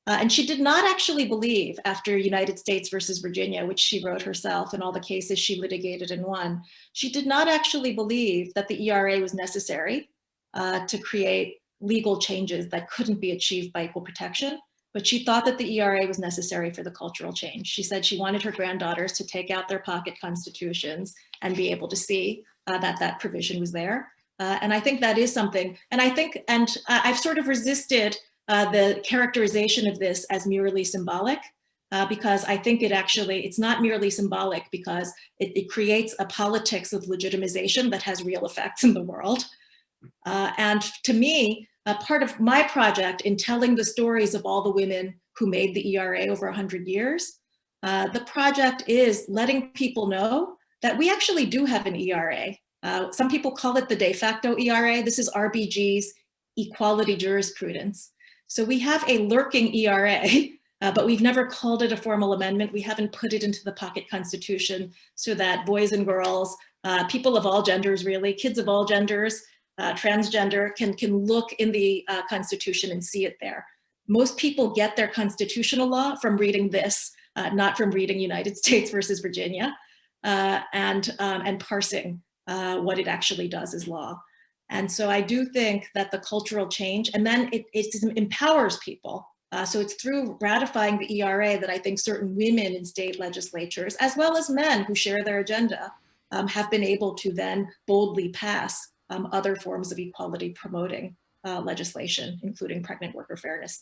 And she did not actually believe, after United States versus Virginia, which she wrote herself and all the cases she litigated and won, she did not actually believe that the ERA was necessary to create legal changes that couldn't be achieved by equal protection. But she thought that the ERA was necessary for the cultural change. She said she wanted her granddaughters to take out their pocket constitutions and be able to see that that provision was there. And I think that is something, and I think, and I've sort of resisted the characterization of this as merely symbolic, because I think it's not merely symbolic, because it creates a politics of legitimization that has real effects in the world. And to me, part of my project in telling the stories of all the women who made the ERA over 100 years, the project is letting people know that we actually do have an ERA. Some people call it the de facto ERA. This is RBG's equality jurisprudence. So we have a lurking ERA, but we've never called it a formal amendment. We haven't put it into the pocket constitution so that boys and girls, people of all genders really, kids of all genders, transgender can look in the Constitution and see it there. Most people get their constitutional law from reading this, not from reading United States versus Virginia, and parsing what it actually does as law. And so I do think that the cultural change, and then it empowers people. So it's through ratifying the ERA that I think certain women in state legislatures, as well as men who share their agenda, have been able to then boldly pass other forms of equality promoting legislation, including pregnant worker fairness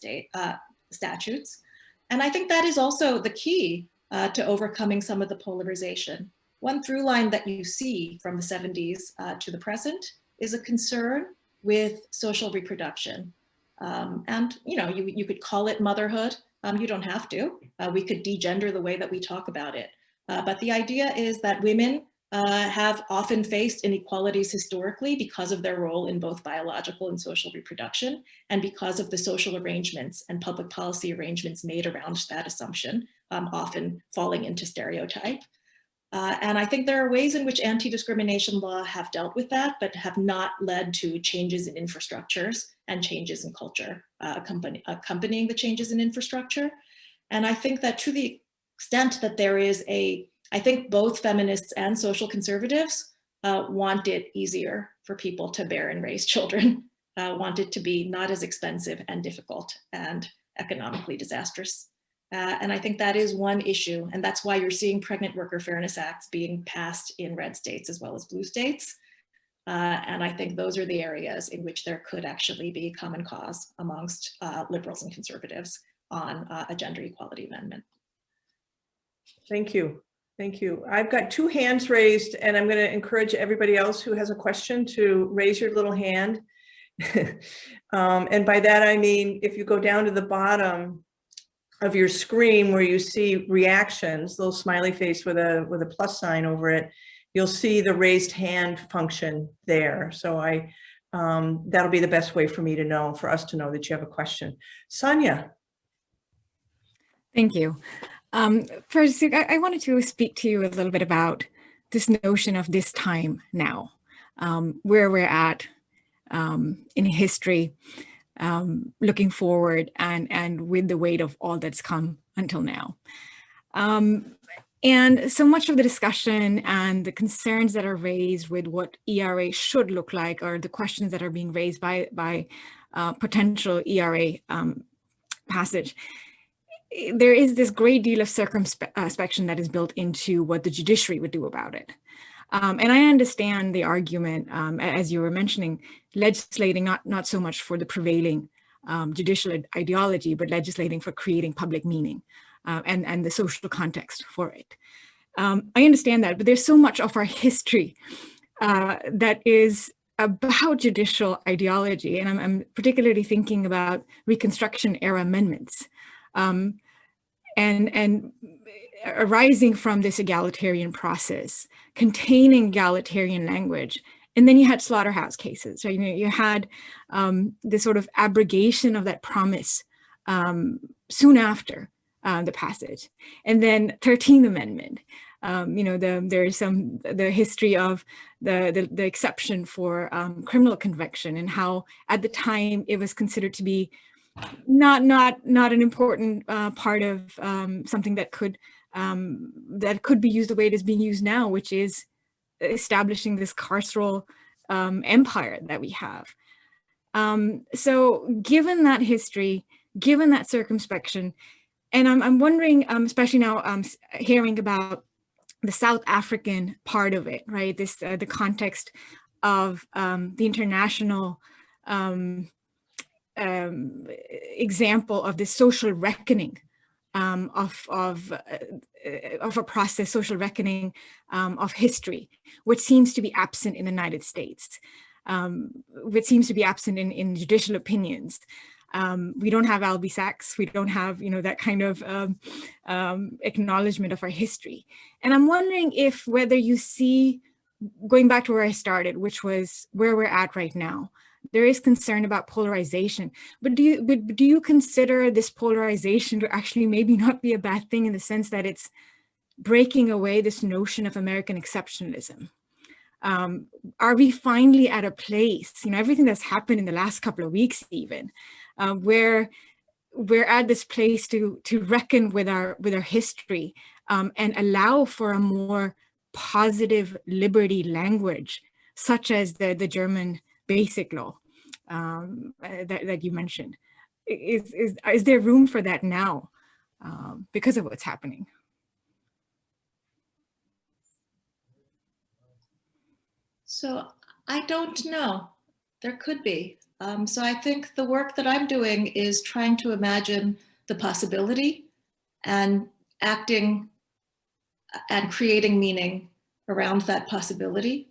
statutes. And I think that is also the key to overcoming some of the polarization. One through line that you see from the 70s to the present is a concern with social reproduction. And you could call it motherhood. You don't have to. We could degender the way that we talk about it. But the idea is that women have often faced inequalities historically because of their role in both biological and social reproduction, and because of the social arrangements and public policy arrangements made around that assumption, often falling into stereotype. And I think there are ways in which anti-discrimination law have dealt with that, but have not led to changes in infrastructures and changes in culture accompanying the changes in infrastructure. And I think that to the extent that there is I think both feminists and social conservatives want it easier for people to bear and raise children, want it to be not as expensive and difficult and economically disastrous. And I think that is one issue, and that's why you're seeing pregnant worker fairness acts being passed in red states as well as blue states. And I think those are the areas in which there could actually be common cause amongst liberals and conservatives on a gender equality amendment. Thank you. Thank you. I've got 2 hands raised, and I'm going to encourage everybody else who has a question to raise your little hand. And by that, I mean, if you go down to the bottom of your screen where you see reactions, little smiley face with a plus sign over it, you'll see the raised hand function there. So that'll be the best way for me to know, for us to know that you have a question. Sonia. Thank you. First, I wanted to speak to you a little bit about this notion of this time now, where we're at in history, looking forward, and with the weight of all that's come until now. And so much of the discussion and the concerns that are raised with what ERA should look like, or the questions that are being raised by potential ERA passage, there is this great deal of circumspection that is built into what the judiciary would do about it. And I understand the argument, as you were mentioning, legislating not so much for the prevailing judicial ideology, but legislating for creating public meaning and the social context for it. I understand that, but there's so much of our history that is about judicial ideology, and I'm particularly thinking about Reconstruction era amendments. And arising from this egalitarian process, containing egalitarian language. And then you had slaughterhouse cases, right? You had this sort of abrogation of that promise soon after the passage. And then 13th Amendment, there's the history of the exception for criminal conviction, and how at the time it was considered to be not an important part of something that could be used the way it is being used now, which is establishing this carceral empire that we have. So given that history, given that circumspection, and I'm wondering, especially now hearing about the South African part of it, right? This the context of the international example of this social reckoning of a process, social reckoning of history, which seems to be absent in the United States, which seems to be absent in judicial opinions. We don't have Albie Sachs. We don't have, that kind of acknowledgement of our history. And I'm wondering if whether you see, going back to where I started, which was where we're at right now, there is concern about polarization. But do you consider this polarization to actually maybe not be a bad thing, in the sense that it's breaking away this notion of American exceptionalism? Are we finally at a place, everything that's happened in the last couple of weeks even, where we're at this place to reckon with our history, and allow for a more positive liberty language, such as the German basic law that you mentioned? Is there room for that now because of what's happening? So I don't know. There could be. So I think the work that I'm doing is trying to imagine the possibility and acting and creating meaning around that possibility,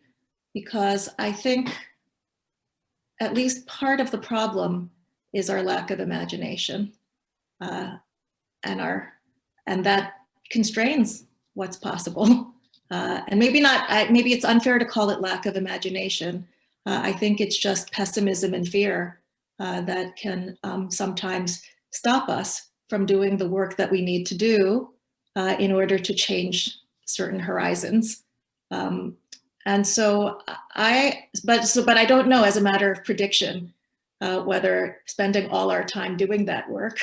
because I think at least part of the problem is our lack of imagination, and that constrains what's possible. And maybe not, maybe it's unfair to call it lack of imagination. I think it's just pessimism and fear that can sometimes stop us from doing the work that we need to do in order to change certain horizons. And so but I don't know, as a matter of prediction, whether spending all our time doing that work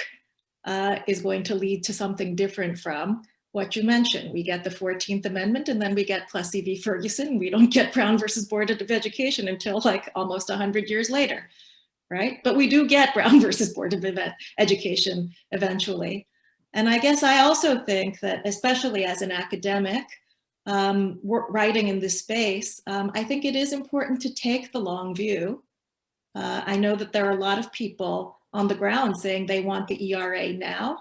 is going to lead to something different from what you mentioned. We get the 14th Amendment, and then we get Plessy v. Ferguson. We don't get Brown versus Board of Education until like almost 100 years later, right? But we do get Brown versus Board of Education eventually. And I guess I also think that, especially as an academic writing in this space, I think it is important to take the long view. I know that there are a lot of people on the ground saying they want the ERA now.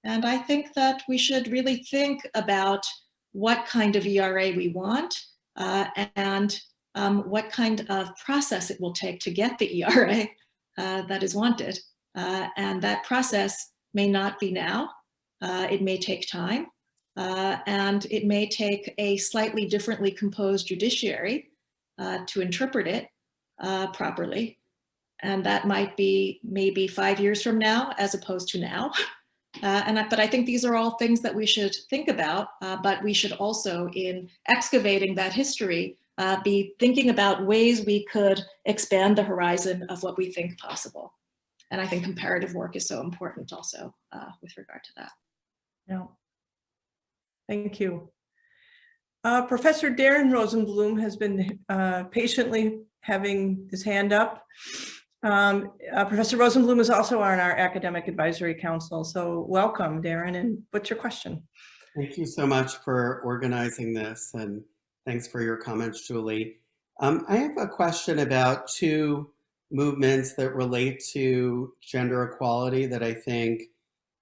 And I think that we should really think about what kind of ERA we want and what kind of process it will take to get the ERA that is wanted. And that process may not be now. It may take time. And it may take a slightly differently composed judiciary to interpret it properly. And that might be maybe 5 years from now as opposed to now. But I think these are all things that we should think about, but we should also, in excavating that history, be thinking about ways we could expand the horizon of what we think possible. And I think comparative work is so important also with regard to that. Yeah. Thank you. Professor Darren Rosenblum has been patiently having his hand up. Professor Rosenblum is also on our Academic Advisory Council. So welcome, Darren, and what's your question? Thank you so much for organizing this, and thanks for your comments, Julie. I have a question about two movements that relate to gender equality that I think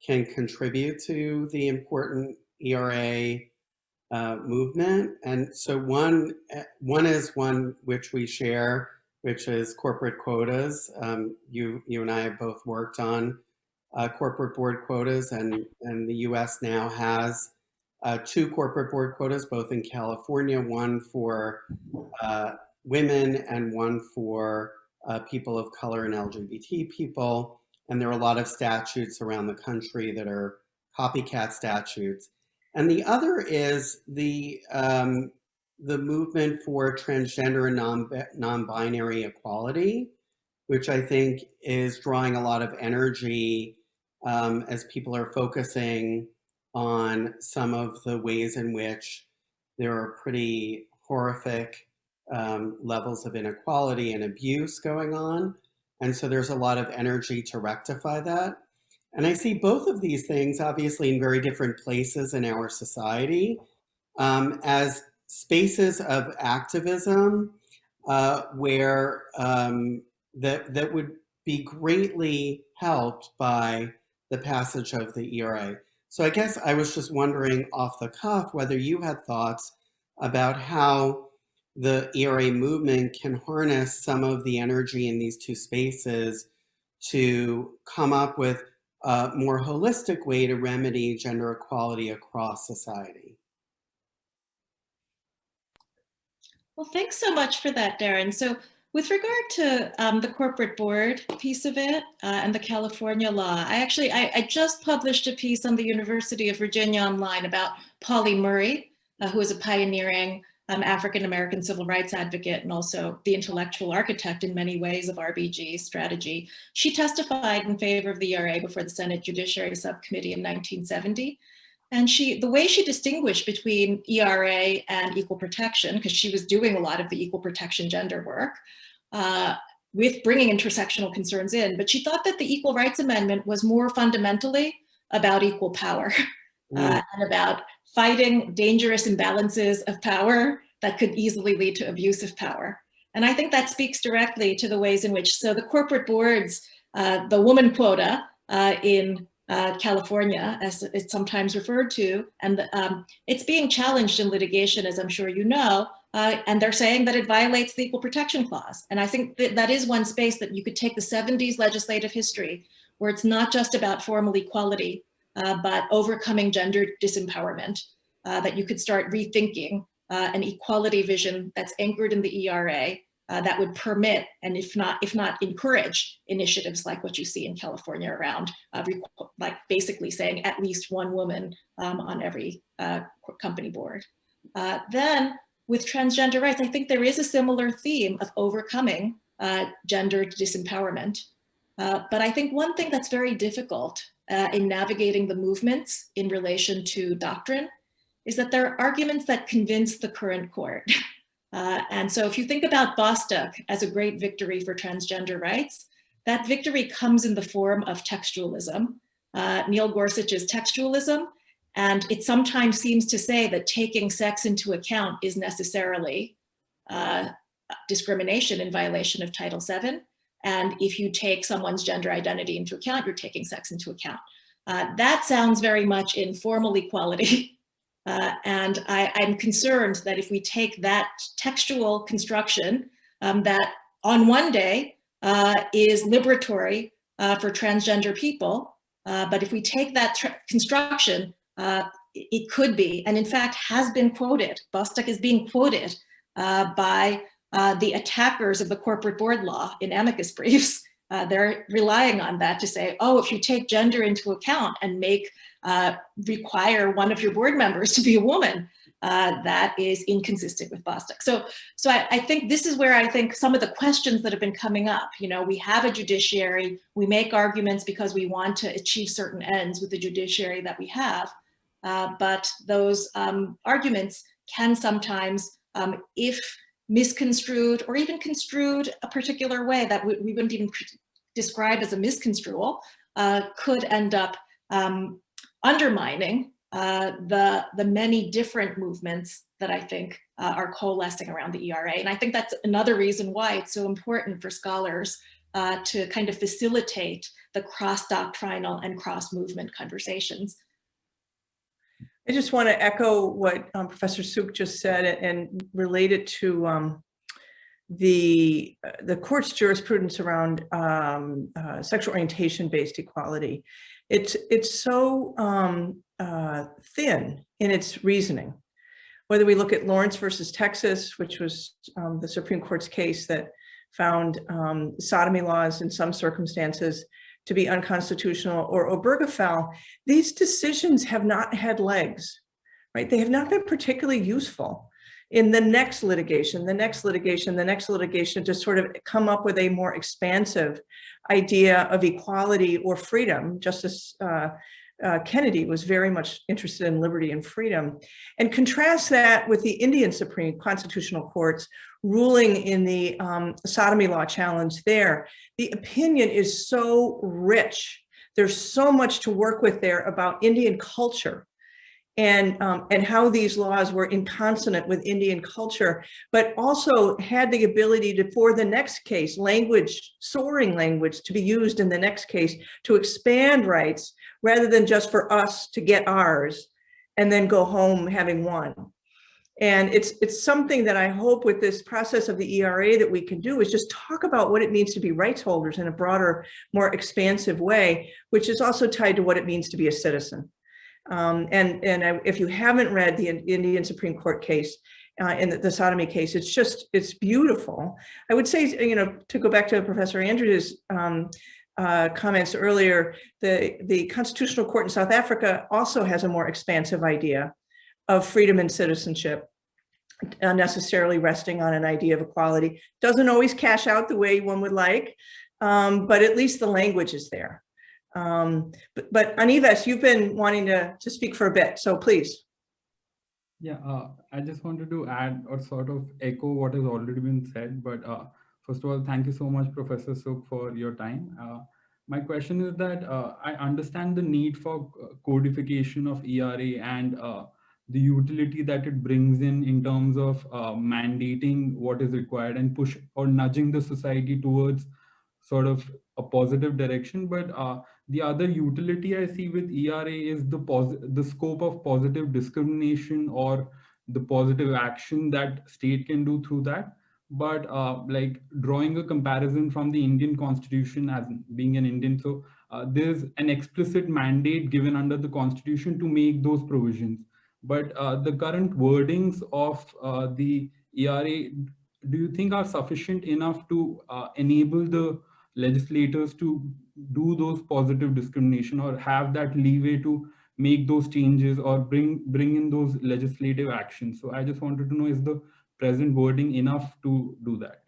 can contribute to the important ERA movement. And so one is one which we share, which is corporate quotas. You and I have both worked on corporate board quotas, and the US now has 2 corporate board quotas, both in California, one for women and one for people of color and LGBT people. And there are a lot of statutes around the country that are copycat statutes. And the other is the movement for transgender and non-binary equality, which I think is drawing a lot of energy as people are focusing on some of the ways in which there are pretty horrific levels of inequality and abuse going on. And so there's a lot of energy to rectify that. And I see both of these things obviously in very different places in our society as spaces of activism where that would be greatly helped by the passage of the ERA. So I guess I was just wondering off the cuff whether you had thoughts about how the ERA movement can harness some of the energy in these two spaces to come up with a more holistic way to remedy gender equality across society. Well, thanks so much for that, Darren. So With regard to the corporate board piece of it and the California law, I just published a piece on the University of Virginia Online about Polly Murray, who is a pioneering African-American civil rights advocate and also the intellectual architect in many ways of RBG strategy. She testified in favor of the ERA before the Senate Judiciary Subcommittee in 1970. And the way she distinguished between ERA and equal protection, because she was doing a lot of the equal protection gender work, with bringing intersectional concerns in, but she thought that the Equal Rights Amendment was more fundamentally about equal power and about fighting dangerous imbalances of power that could easily lead to abuse of power. And I think that speaks directly to the ways in which, so the corporate boards, the woman quota in California, as it's sometimes referred to, and it's being challenged in litigation, as I'm sure you know, and they're saying that it violates the Equal Protection Clause. And I think that is one space that you could take the 70s legislative history, where it's not just about formal equality, but overcoming gender disempowerment, that you could start rethinking an equality vision that's anchored in the ERA that would permit, and if not encourage, initiatives like what you see in California around like basically saying at least one woman on every company board. Then with transgender rights, I think there is a similar theme of overcoming gender disempowerment. But I think one thing that's very difficult in navigating the movements in relation to doctrine is that there are arguments that convince the current court. And so if you think about Bostock as a great victory for transgender rights, that victory comes in the form of textualism. Neil Gorsuch's textualism, and it sometimes seems to say that taking sex into account is necessarily discrimination in violation of Title VII. And if you take someone's gender identity into account, you're taking sex into account. That sounds very much in formal equality. And I'm concerned that if we take that textual construction that on one day is liberatory for transgender people, but if we take that construction, it could be, and in fact has been quoted, Bostock is being quoted by the attackers of the corporate board law in amicus briefs. They're relying on that to say, oh, if you take gender into account and require one of your board members to be a woman, that is inconsistent with Bostock. So I think this is where I think some of the questions that have been coming up, we have a judiciary, we make arguments because we want to achieve certain ends with the judiciary that we have, but those arguments can sometimes, if misconstrued or even construed a particular way that we wouldn't even describe as a misconstrual, could end up undermining the many different movements that I think are coalescing around the ERA. And I think that's another reason why it's so important for scholars to kind of facilitate the cross-doctrinal and cross-movement conversations. I just want to echo what Professor Suk just said and relate it to the court's jurisprudence around sexual orientation-based equality. It's so thin in its reasoning. Whether we look at Lawrence versus Texas, which was the Supreme Court's case that found sodomy laws in some circumstances to be unconstitutional, or Obergefell, these decisions have not had legs, right? They have not been particularly useful in the next litigation to sort of come up with a more expansive idea of equality or freedom. Justice Kennedy was very much interested in liberty and freedom, and contrast that with the Indian Supreme Constitutional Court's ruling in the sodomy law challenge there. The opinion is so rich. There's so much to work with there about Indian culture and how these laws were in consonant with Indian culture, but also had the ability to, for the next case, soaring language to be used in the next case to expand rights rather than just for us to get ours and then go home having won. And it's something that I hope with this process of the ERA that we can do is just talk about what it means to be rights holders in a broader, more expansive way, which is also tied to what it means to be a citizen. If you haven't read the Indian Supreme Court case, in the sodomy case. It's beautiful. I would say, to go back to Professor Andrews' comments earlier, the Constitutional Court in South Africa also has a more expansive idea of freedom and citizenship, necessarily resting on an idea of equality. Doesn't always cash out the way one would like, but at least the language is there. But Anives, you've been wanting to speak for a bit, so please. Yeah, I just wanted to add or sort of echo what has already been said. But first of all, thank you so much, Professor Suk, for your time. My question is that I understand the need for codification of ERA and the utility that it brings in terms of mandating what is required and push or nudging the society towards sort of a positive direction. But the other utility I see with ERA is the scope of positive discrimination or the positive action that state can do through that. But like drawing a comparison from the Indian Constitution as being an Indian, so there's an explicit mandate given under the Constitution to make those provisions. But the current wordings of the ERA, do you think are sufficient enough to enable the legislators to do those positive discrimination or have that leeway to make those changes or bring in those legislative actions? So I just wanted to know, is the present wording enough to do that?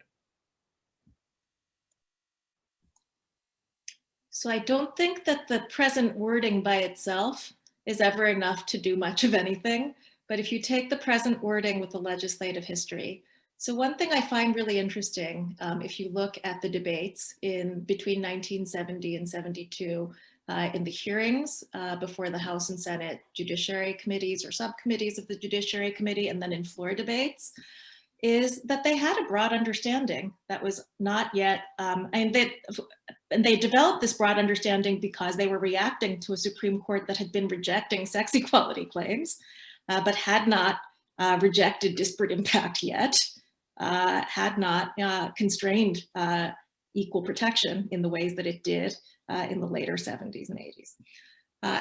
So I don't think that the present wording by itself is ever enough to do much of anything. But if you take the present wording with the legislative history, so one thing I find really interesting, if you look at the debates between 1970 and 72, in the hearings before the House and Senate Judiciary Committees or subcommittees of the Judiciary Committee, and then in floor debates, is that they had a broad understanding that was not yet, and they developed this broad understanding because they were reacting to a Supreme Court that had been rejecting sex equality claims, but had not rejected disparate impact yet. Had not constrained equal protection in the ways that it did in the later 70s and 80s.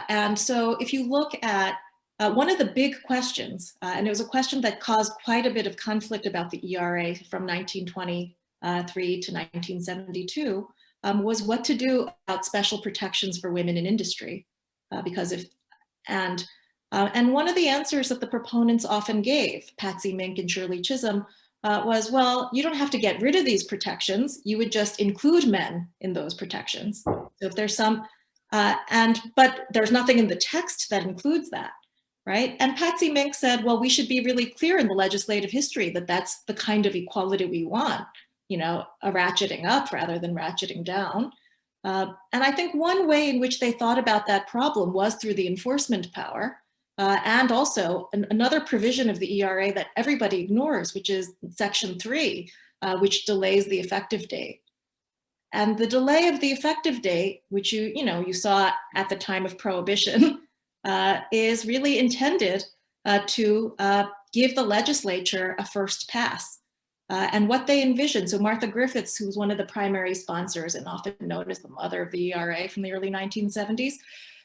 And so if you look at one of the big questions, and it was a question that caused quite a bit of conflict about the ERA from 1923 to 1972, was what to do about special protections for women in industry. And one of the answers that the proponents often gave, Patsy Mink and Shirley Chisholm, was, well, you don't have to get rid of these protections. You would just include men in those protections. So if there's some, but there's nothing in the text that includes that, right? And Patsy Mink said, well, we should be really clear in the legislative history that that's the kind of equality we want, a ratcheting up rather than ratcheting down. And I think one way in which they thought about that problem was through the enforcement power. And also another provision of the ERA that everybody ignores, which is Section 3, which delays the effective date. And the delay of the effective date, which you saw at the time of Prohibition, is really intended to give the legislature a first pass. And what they envisioned, so Martha Griffiths, who was one of the primary sponsors and often known as the mother of the ERA from the early 1970s,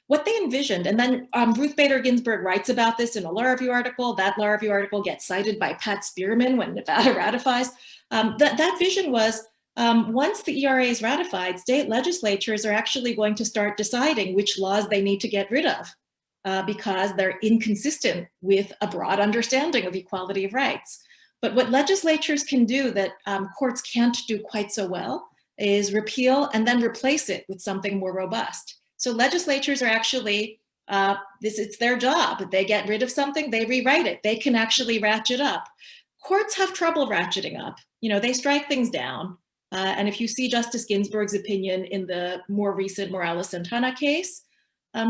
what they envisioned, and then Ruth Bader Ginsburg writes about this in a law review article. That law review article gets cited by Pat Spearman when Nevada ratifies. That vision was, once the ERA is ratified, state legislatures are actually going to start deciding which laws they need to get rid of because they're inconsistent with a broad understanding of equality of rights. But what legislatures can do that courts can't do quite so well is repeal and then replace it with something more robust. So legislatures are actually, it's their job. They get rid of something, they rewrite it. They can actually ratchet up. Courts have trouble ratcheting up. They strike things down. And if you see Justice Ginsburg's opinion in the more recent Morales-Santana case,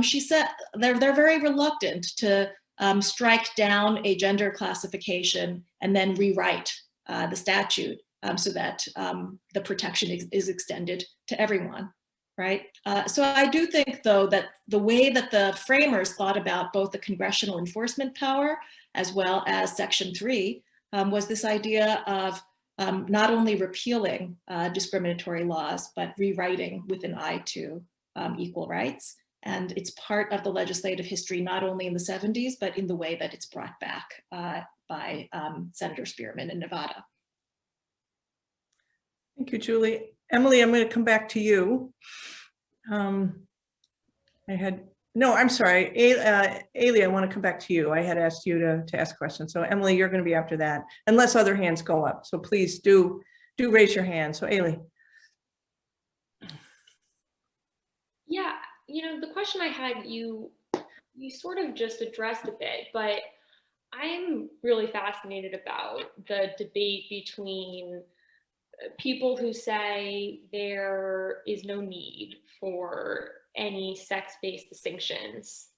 she said they're very reluctant to strike down a gender classification and then rewrite the statute so that the protection is extended to everyone. Right. So I do think, though, that the way that the framers thought about both the congressional enforcement power as well as Section 3 was this idea of not only repealing discriminatory laws, but rewriting with an eye to equal rights. And it's part of the legislative history, not only in the 70s, but in the way that it's brought back by Senator Spearman in Nevada. Thank you, Julie. Emily, I'm going to come back to you. I'm sorry, Ailey, I want to come back to you. I had asked you to ask questions. So Emily, you're going to be after that, unless other hands go up. So please do raise your hand. So Ailey. Yeah, the question I had, you sort of just addressed a bit, but I'm really fascinated about the debate between people who say there is no need for any sex-based distinctions,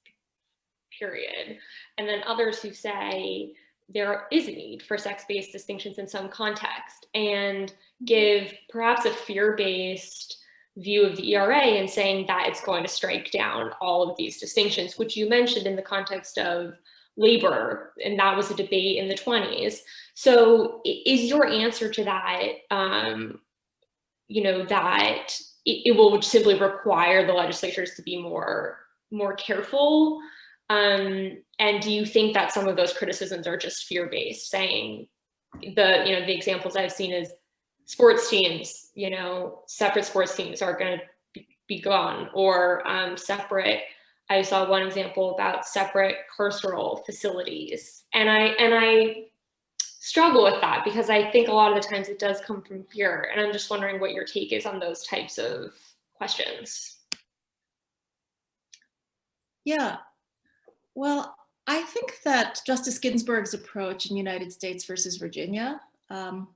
period. And then others who say there is a need for sex-based distinctions in some context, and give perhaps a fear-based view of the ERA and saying that it's going to strike down all of these distinctions, which you mentioned in the context of labor, and that was a debate in the 20s. So is your answer to that, that it will simply require the legislatures to be more careful? And do you think that some of those criticisms are just fear-based, saying the examples I've seen is sports teams, separate sports teams are going to be gone, or separate. I saw one example about separate carceral facilities, and I struggle with that because I think a lot of the times it does come from fear, and I'm just wondering what your take is on those types of questions. Yeah, well, I think that Justice Ginsburg's approach in United States versus Virginia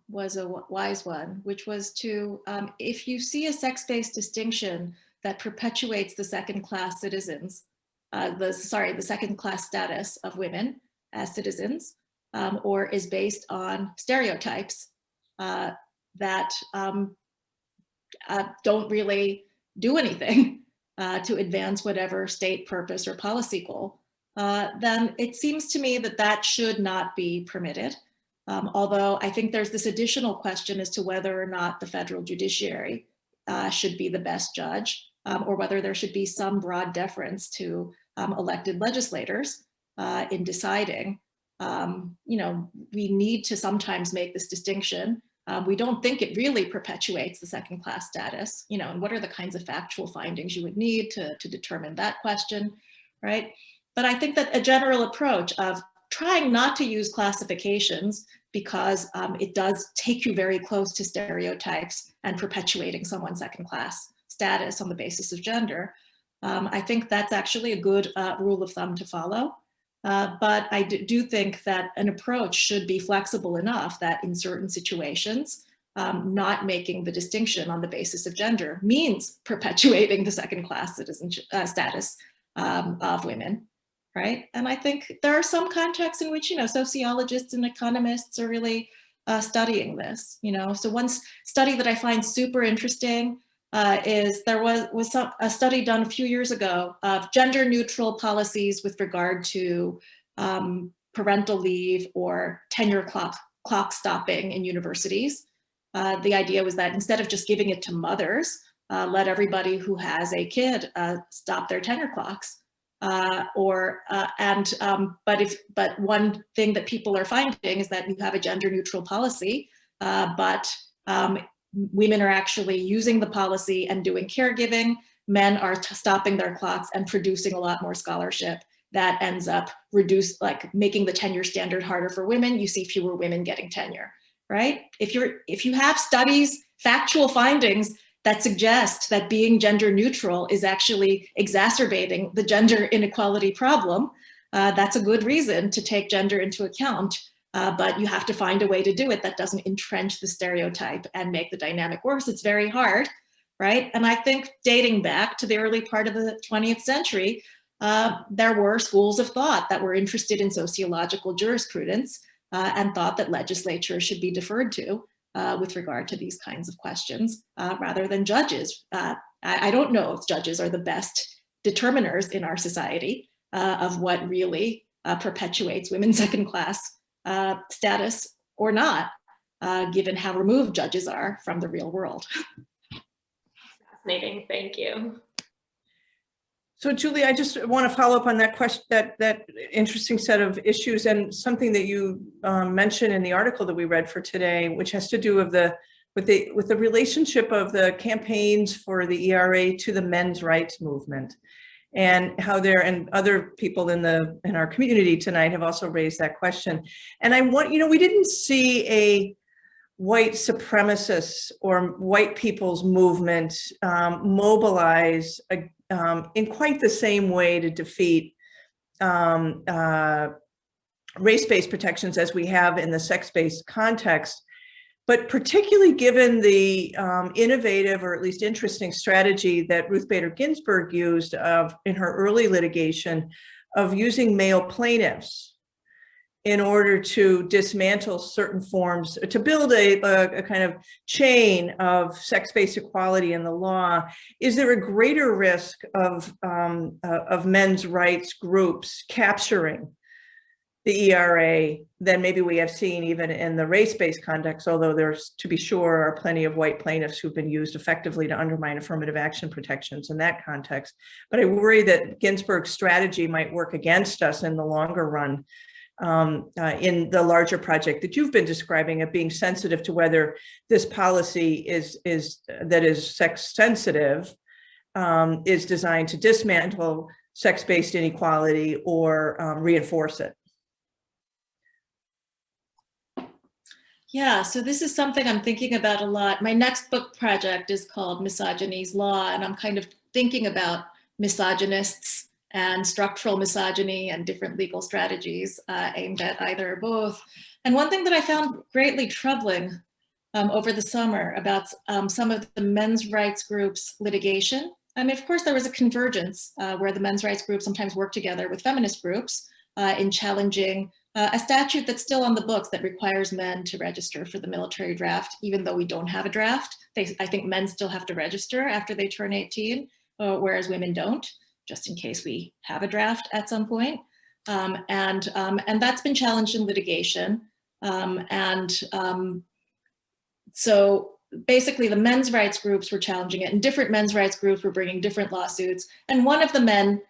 was a wise one, which was to, if you see a sex-based distinction that perpetuates the second-class citizens, the second-class status of women as citizens, or is based on stereotypes that don't really do anything to advance whatever state purpose or policy goal, then it seems to me that that should not be permitted. Although I think there's this additional question as to whether or not the federal judiciary should be the best judge, or whether there should be some broad deference to elected legislators in deciding. We need to sometimes make this distinction. We don't think it really perpetuates the second class status, and what are the kinds of factual findings you would need to determine that question, right? But I think that a general approach of trying not to use classifications because it does take you very close to stereotypes and perpetuating someone's second class status on the basis of gender, I think that's actually a good rule of thumb to follow. But I do think that an approach should be flexible enough that in certain situations, not making the distinction on the basis of gender means perpetuating the second class citizenship status of women, right? And I think there are some contexts in which, sociologists and economists are really studying this, So one study that I find super interesting is there was a study done a few years ago of gender neutral policies with regard to parental leave or tenure clock stopping in universities. The idea was that instead of just giving it to mothers, let everybody who has a kid stop their tenure clocks. But one thing that people are finding is that you have a gender neutral policy, but women are actually using the policy and doing caregiving. Men are stopping their clocks and producing a lot more scholarship that ends up making the tenure standard harder for women. You see fewer women getting tenure, right? If you have studies, factual findings that suggest that being gender neutral is actually exacerbating the gender inequality problem, that's a good reason to take gender into account. But you have to find a way to do it that doesn't entrench the stereotype and make the dynamic worse. It's very hard, right? And I think dating back to the early part of the 20th century, there were schools of thought that were interested in sociological jurisprudence and thought that legislatures should be deferred to with regard to these kinds of questions rather than judges. I don't know if judges are the best determiners in our society of what really perpetuates women's second class status or not, given how removed judges are from the real world. Fascinating, thank you. So Julie, I just want to follow up on that question, that interesting set of issues, and something that you mentioned in the article that we read for today, which has to do with the relationship of the campaigns for the ERA to the men's rights movement, and how there, and other people in our community tonight have also raised that question. And I want, we didn't see a white supremacists or white people's movement mobilize in quite the same way to defeat race-based protections as we have in the sex-based context. But particularly given the innovative, or at least interesting, strategy that Ruth Bader Ginsburg used in her early litigation of using male plaintiffs in order to dismantle certain forms, to build a kind of chain of sex-based equality in the law. Is there a greater risk of men's rights groups capturing the ERA than maybe we have seen even in the race-based context, although there's, to be sure, are plenty of white plaintiffs who've been used effectively to undermine affirmative action protections in that context? But I worry that Ginsburg's strategy might work against us in the longer run, in the larger project that you've been describing, of being sensitive to whether this policy that is sex sensitive is designed to dismantle sex-based inequality or reinforce it. Yeah, so this is something I'm thinking about a lot. My next book project is called Misogyny's Law, and I'm kind of thinking about misogynists and structural misogyny and different legal strategies aimed at either or both. And one thing that I found greatly troubling over the summer about some of the men's rights groups' litigation. I mean, of course, there was a convergence where the men's rights groups sometimes work together with feminist groups in challenging a statute that's still on the books that requires men to register for the military draft, even though we don't have a draft. I think men still have to register after they turn 18, whereas women don't, just in case we have a draft at some point. And that's been challenged in litigation. So basically the men's rights groups were challenging it, and different men's rights groups were bringing different lawsuits. And one of the men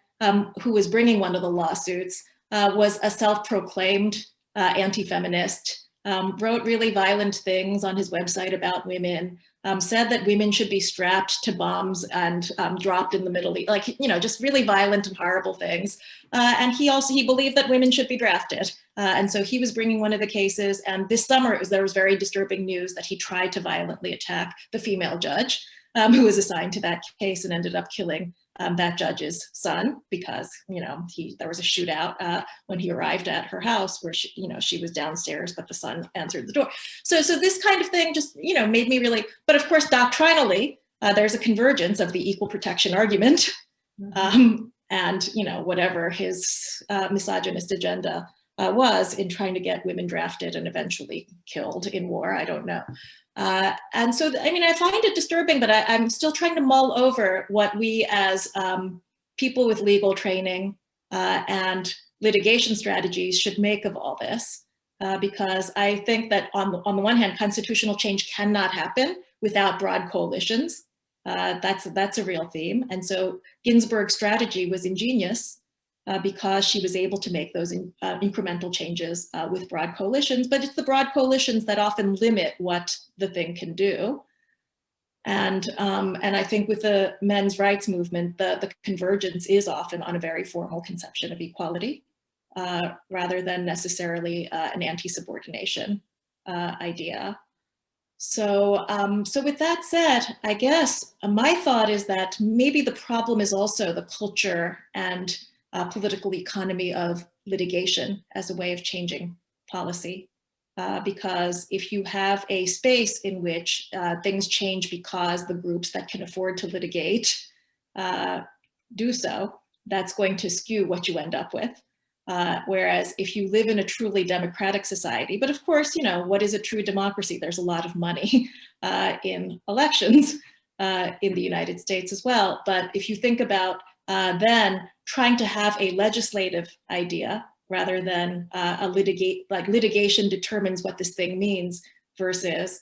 who was bringing one of the lawsuits was a self-proclaimed anti-feminist, wrote really violent things on his website about women, said that women should be strapped to bombs and dropped in the Middle East, like, just really violent and horrible things. And he believed that women should be drafted. And so he was bringing one of the cases. And this summer, there was very disturbing news that he tried to violently attack the female judge who was assigned to that case, and ended up killing that judge's son because, there was a shootout when he arrived at her house where she was downstairs, but the son answered the door. So this kind of thing just, made me really, but of course, doctrinally, there's a convergence of the equal protection argument and, whatever his misogynist agenda was in trying to get women drafted and eventually killed in war. I don't know. And so, I find it disturbing, but I'm still trying to mull over what we as people with legal training and litigation strategies should make of all this. Because I think that on the one hand, constitutional change cannot happen without broad coalitions. That's a real theme. And so Ginsburg's strategy was ingenious because she was able to make those incremental changes with broad coalitions, but it's the broad coalitions that often limit what the thing can do. And I think with the men's rights movement, the convergence is often on a very formal conception of equality, rather than necessarily an anti-subordination idea. So with that said, I guess my thought is that maybe the problem is also the culture and political economy of litigation as a way of changing policy. Because if you have a space in which things change because the groups that can afford to litigate do so, that's going to skew what you end up with. Whereas if you live in a truly democratic society, but of course, what is a true democracy? There's a lot of money in elections in the United States as well. But if you think about then trying to have a legislative idea rather than litigation determines what this thing means versus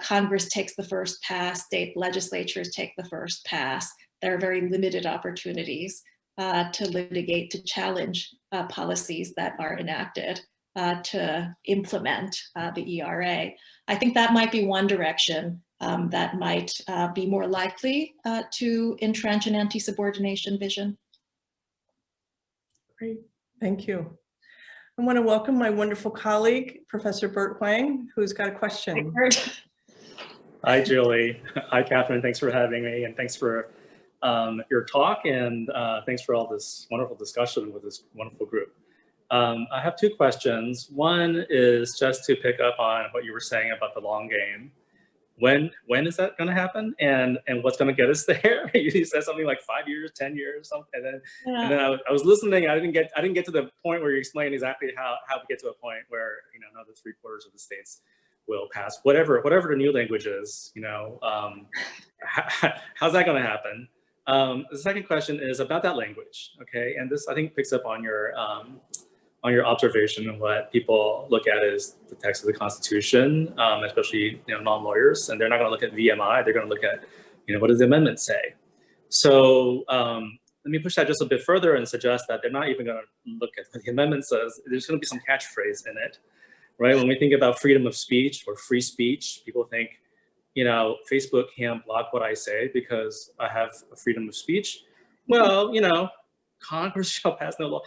Congress takes the first pass, state legislatures take the first pass. There are very limited opportunities to litigate, to challenge policies that are enacted, to implement the ERA. I think that might be one direction that might be more likely to entrench an anti-subordination vision. Great, thank you. I want to welcome my wonderful colleague, Professor Bert Huang, who's got a question. Hi, Julie. Hi, Katherine. Thanks for having me, and thanks for your talk, and thanks for all this wonderful discussion with this wonderful group. I have two questions. One is just to pick up on what you were saying about the long game. When is that going to happen, and what's going to get us there? You said something like 5 years, 10 years, something, and then I was listening. I didn't get to the point where you explained exactly how we get to a point where another 3/4 of the states will pass whatever the new language is. How's that going to happen? The second question is about that language. Okay, and this I think picks up on your observation of what people look at is the text of the Constitution, especially non-lawyers, and they're not going to look at VMI. They're going to look at what does the amendment say. So let me push that just a bit further and suggest that they're not even going to look at what the amendment says. There's going to be some catchphrase in it, right? When we think about freedom of speech or free speech, people think Facebook can't block what I say because I have a freedom of speech. Well, Congress shall pass no law.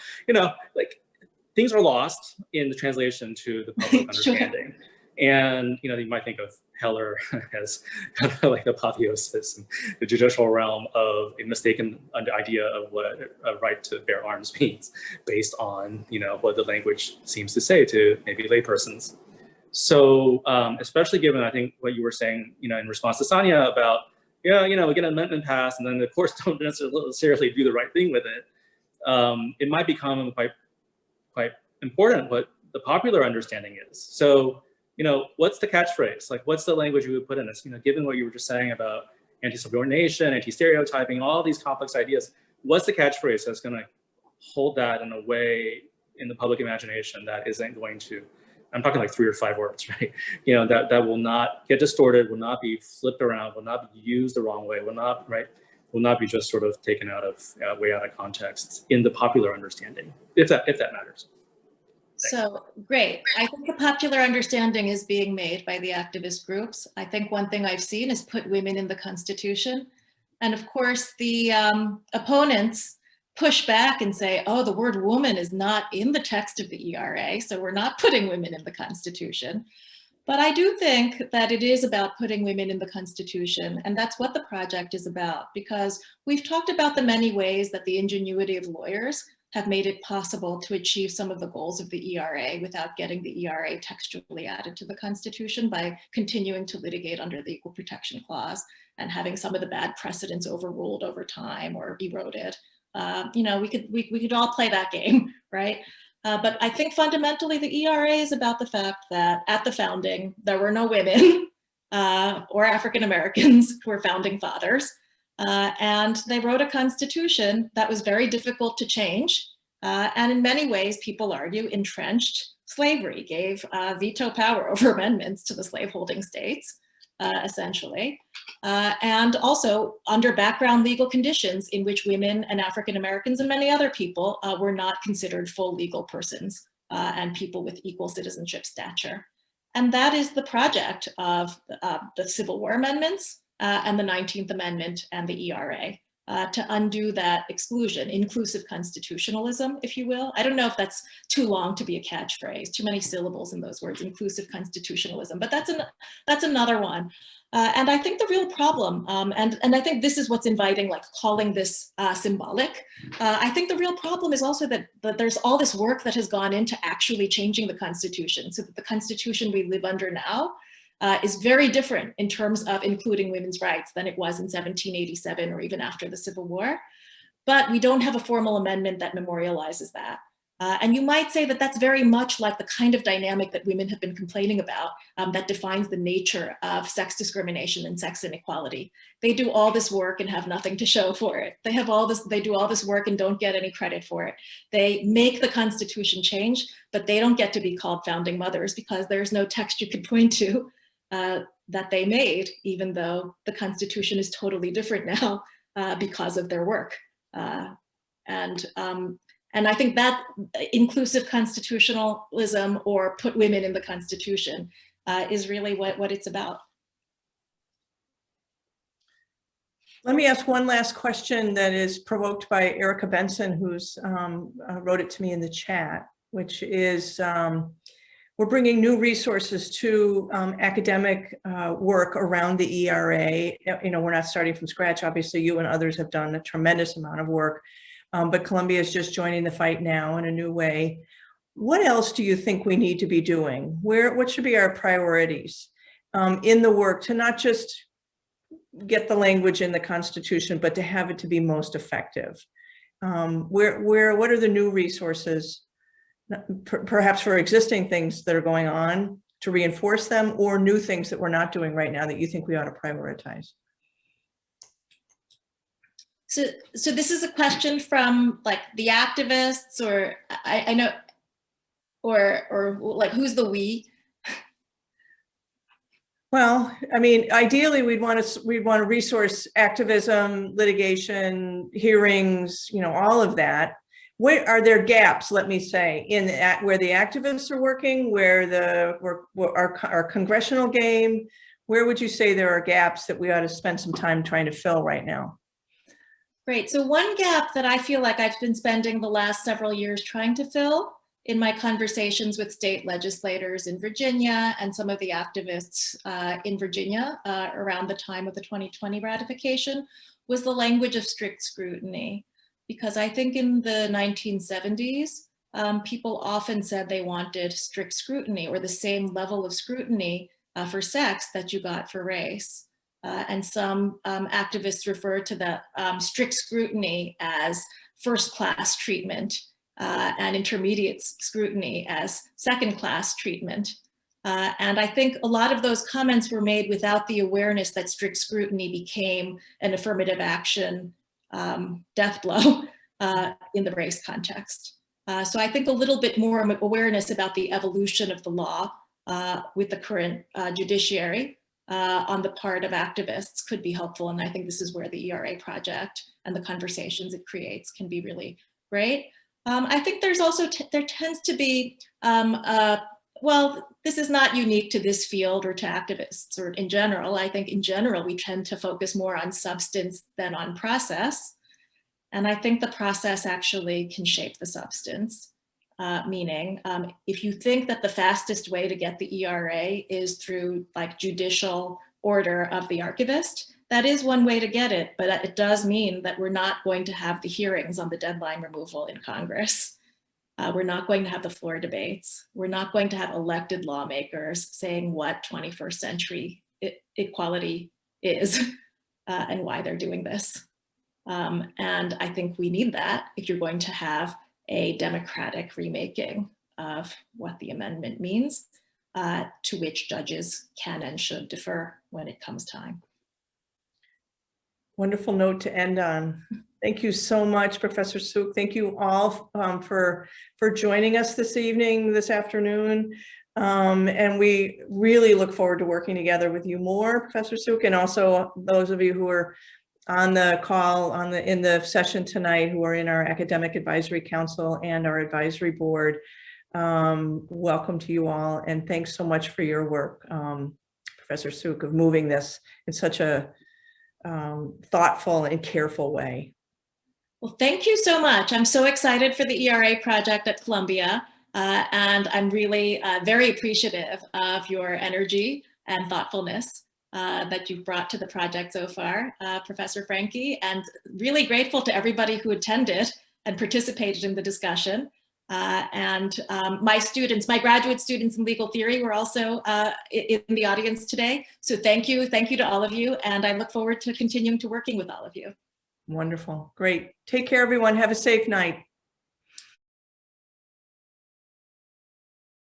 Things are lost in the translation to the public understanding. And, you might think of Heller as kind of like apotheosis in the judicial realm of a mistaken idea of what a right to bear arms means based on, what the language seems to say to maybe laypersons. So, especially given, I think, what you were saying, in response to Sonia about, we get an amendment passed and then the courts don't necessarily do the right thing with it. It might become quite important what the popular understanding is. So, what's the catchphrase? Like, what's the language you would put in this? Given what you were just saying about anti-subordination, anti-stereotyping, all these complex ideas, what's the catchphrase that's going to hold that in a way in the public imagination that isn't going to, I'm talking like 3 or 5 words, right? That will not get distorted, will not be flipped around, will not be used the wrong way, will not be just sort of taken out of way out of context in the popular understanding, if that matters. So great. I think the popular understanding is being made by the activist groups. I think one thing I've seen is put women in the Constitution. And of course, the opponents push back and say, oh, the word woman is not in the text of the ERA, so we're not putting women in the Constitution. But I do think that it is about putting women in the Constitution, and that's what the project is about, because we've talked about the many ways that the ingenuity of lawyers have made it possible to achieve some of the goals of the ERA without getting the ERA textually added to the Constitution by continuing to litigate under the Equal Protection Clause and having some of the bad precedents overruled over time or eroded. We could all play that game, right? But I think fundamentally the ERA is about the fact that at the founding, there were no women or African Americans who were founding fathers. And they wrote a constitution that was very difficult to change. And in many ways, people argue, entrenched slavery, gave veto power over amendments to the slaveholding states, essentially. And also under background legal conditions in which women and African Americans and many other people were not considered full legal persons and people with equal citizenship stature. And that is the project of the Civil War amendments and the 19th Amendment and the ERA, to undo that exclusion, inclusive constitutionalism, if you will. I don't know if that's too long to be a catchphrase, too many syllables in those words, inclusive constitutionalism, but that's another one. And I think the real problem, and I think this is what's inviting, like calling this symbolic. I think the real problem is also that there's all this work that has gone into actually changing the Constitution so that the Constitution we live under now is very different in terms of including women's rights than it was in 1787 or even after the Civil War. But we don't have a formal amendment that memorializes that. And you might say that that's very much like the kind of dynamic that women have been complaining about that defines the nature of sex discrimination and sex inequality. They do all this work and have nothing to show for it. They do all this work and don't get any credit for it. They make the Constitution change, but they don't get to be called founding mothers because there's no text you could point to that they made, even though the Constitution is totally different now because of their work. And I think that inclusive constitutionalism, or put women in the Constitution, is really what it's about. Let me ask one last question that is provoked by Erica Benson, who's wrote it to me in the chat, which is, we're bringing new resources to academic work around the ERA. You know, we're not starting from scratch. Obviously, you and others have done a tremendous amount of work, but Columbia is just joining the fight now in a new way. What else do you think we need to be doing? What should be our priorities in the work to not just get the language in the Constitution, but to have it to be most effective? What are the new resources, perhaps for existing things that are going on, to reinforce them, or new things that we're not doing right now that you think we ought to prioritize? So this is a question from like the activists, or I know, or like, who's the we? Well, I mean, ideally, we'd want to resource activism, litigation, hearings, you know, all of that. Where are there gaps, let me say, in where the activists are working, where our congressional game? Where would you say there are gaps that we ought to spend some time trying to fill right now? Great. So one gap that I feel like I've been spending the last several years trying to fill in my conversations with state legislators in Virginia and some of the activists in Virginia around the time of the 2020 ratification was the language of strict scrutiny. Because I think in the 1970s, people often said they wanted strict scrutiny, or the same level of scrutiny for sex that you got for race. And some activists refer to the strict scrutiny as first-class treatment, and intermediate scrutiny as second-class treatment. And I think a lot of those comments were made without the awareness that strict scrutiny became an affirmative action death blow in the race context. So I think a little bit more awareness about the evolution of the law with the current judiciary on the part of activists could be helpful. And I think this is where the ERA project and the conversations it creates can be really great. I think there's also, there tends to be, well, this is not unique to this field or to activists or in general. I think in general, we tend to focus more on substance than on process. And I think the process actually can shape the substance, meaning if you think that the fastest way to get the ERA is through like judicial order of the archivist, that is one way to get it, but it does mean that we're not going to have the hearings on the deadline removal in Congress. We're not going to have the floor debates. We're not going to have elected lawmakers saying what 21st century equality is and why they're doing this. And I think we need that if you're going to have a democratic remaking of what the amendment means, to which judges can and should defer when it comes time. Wonderful note to end on. Thank you so much, Professor Sook. Thank you all for joining us this evening, this afternoon. And we really look forward to working together with you more, Professor Sook, and also those of you who are on the call in the session tonight, who are in our Academic Advisory Council and our advisory board. Welcome to you all, and thanks so much for your work, Professor Sook, of moving this in such a thoughtful and careful way. Well, thank you so much. I'm so excited for the ERA project at Columbia, and I'm really very appreciative of your energy and thoughtfulness that you've brought to the project so far, Professor Franke, and really grateful to everybody who attended and participated in the discussion. And my students, my graduate students in legal theory were also in the audience today. So thank you to all of you. And I look forward to continuing to working with all of you. Wonderful, great. Take care, everyone. Have a safe night.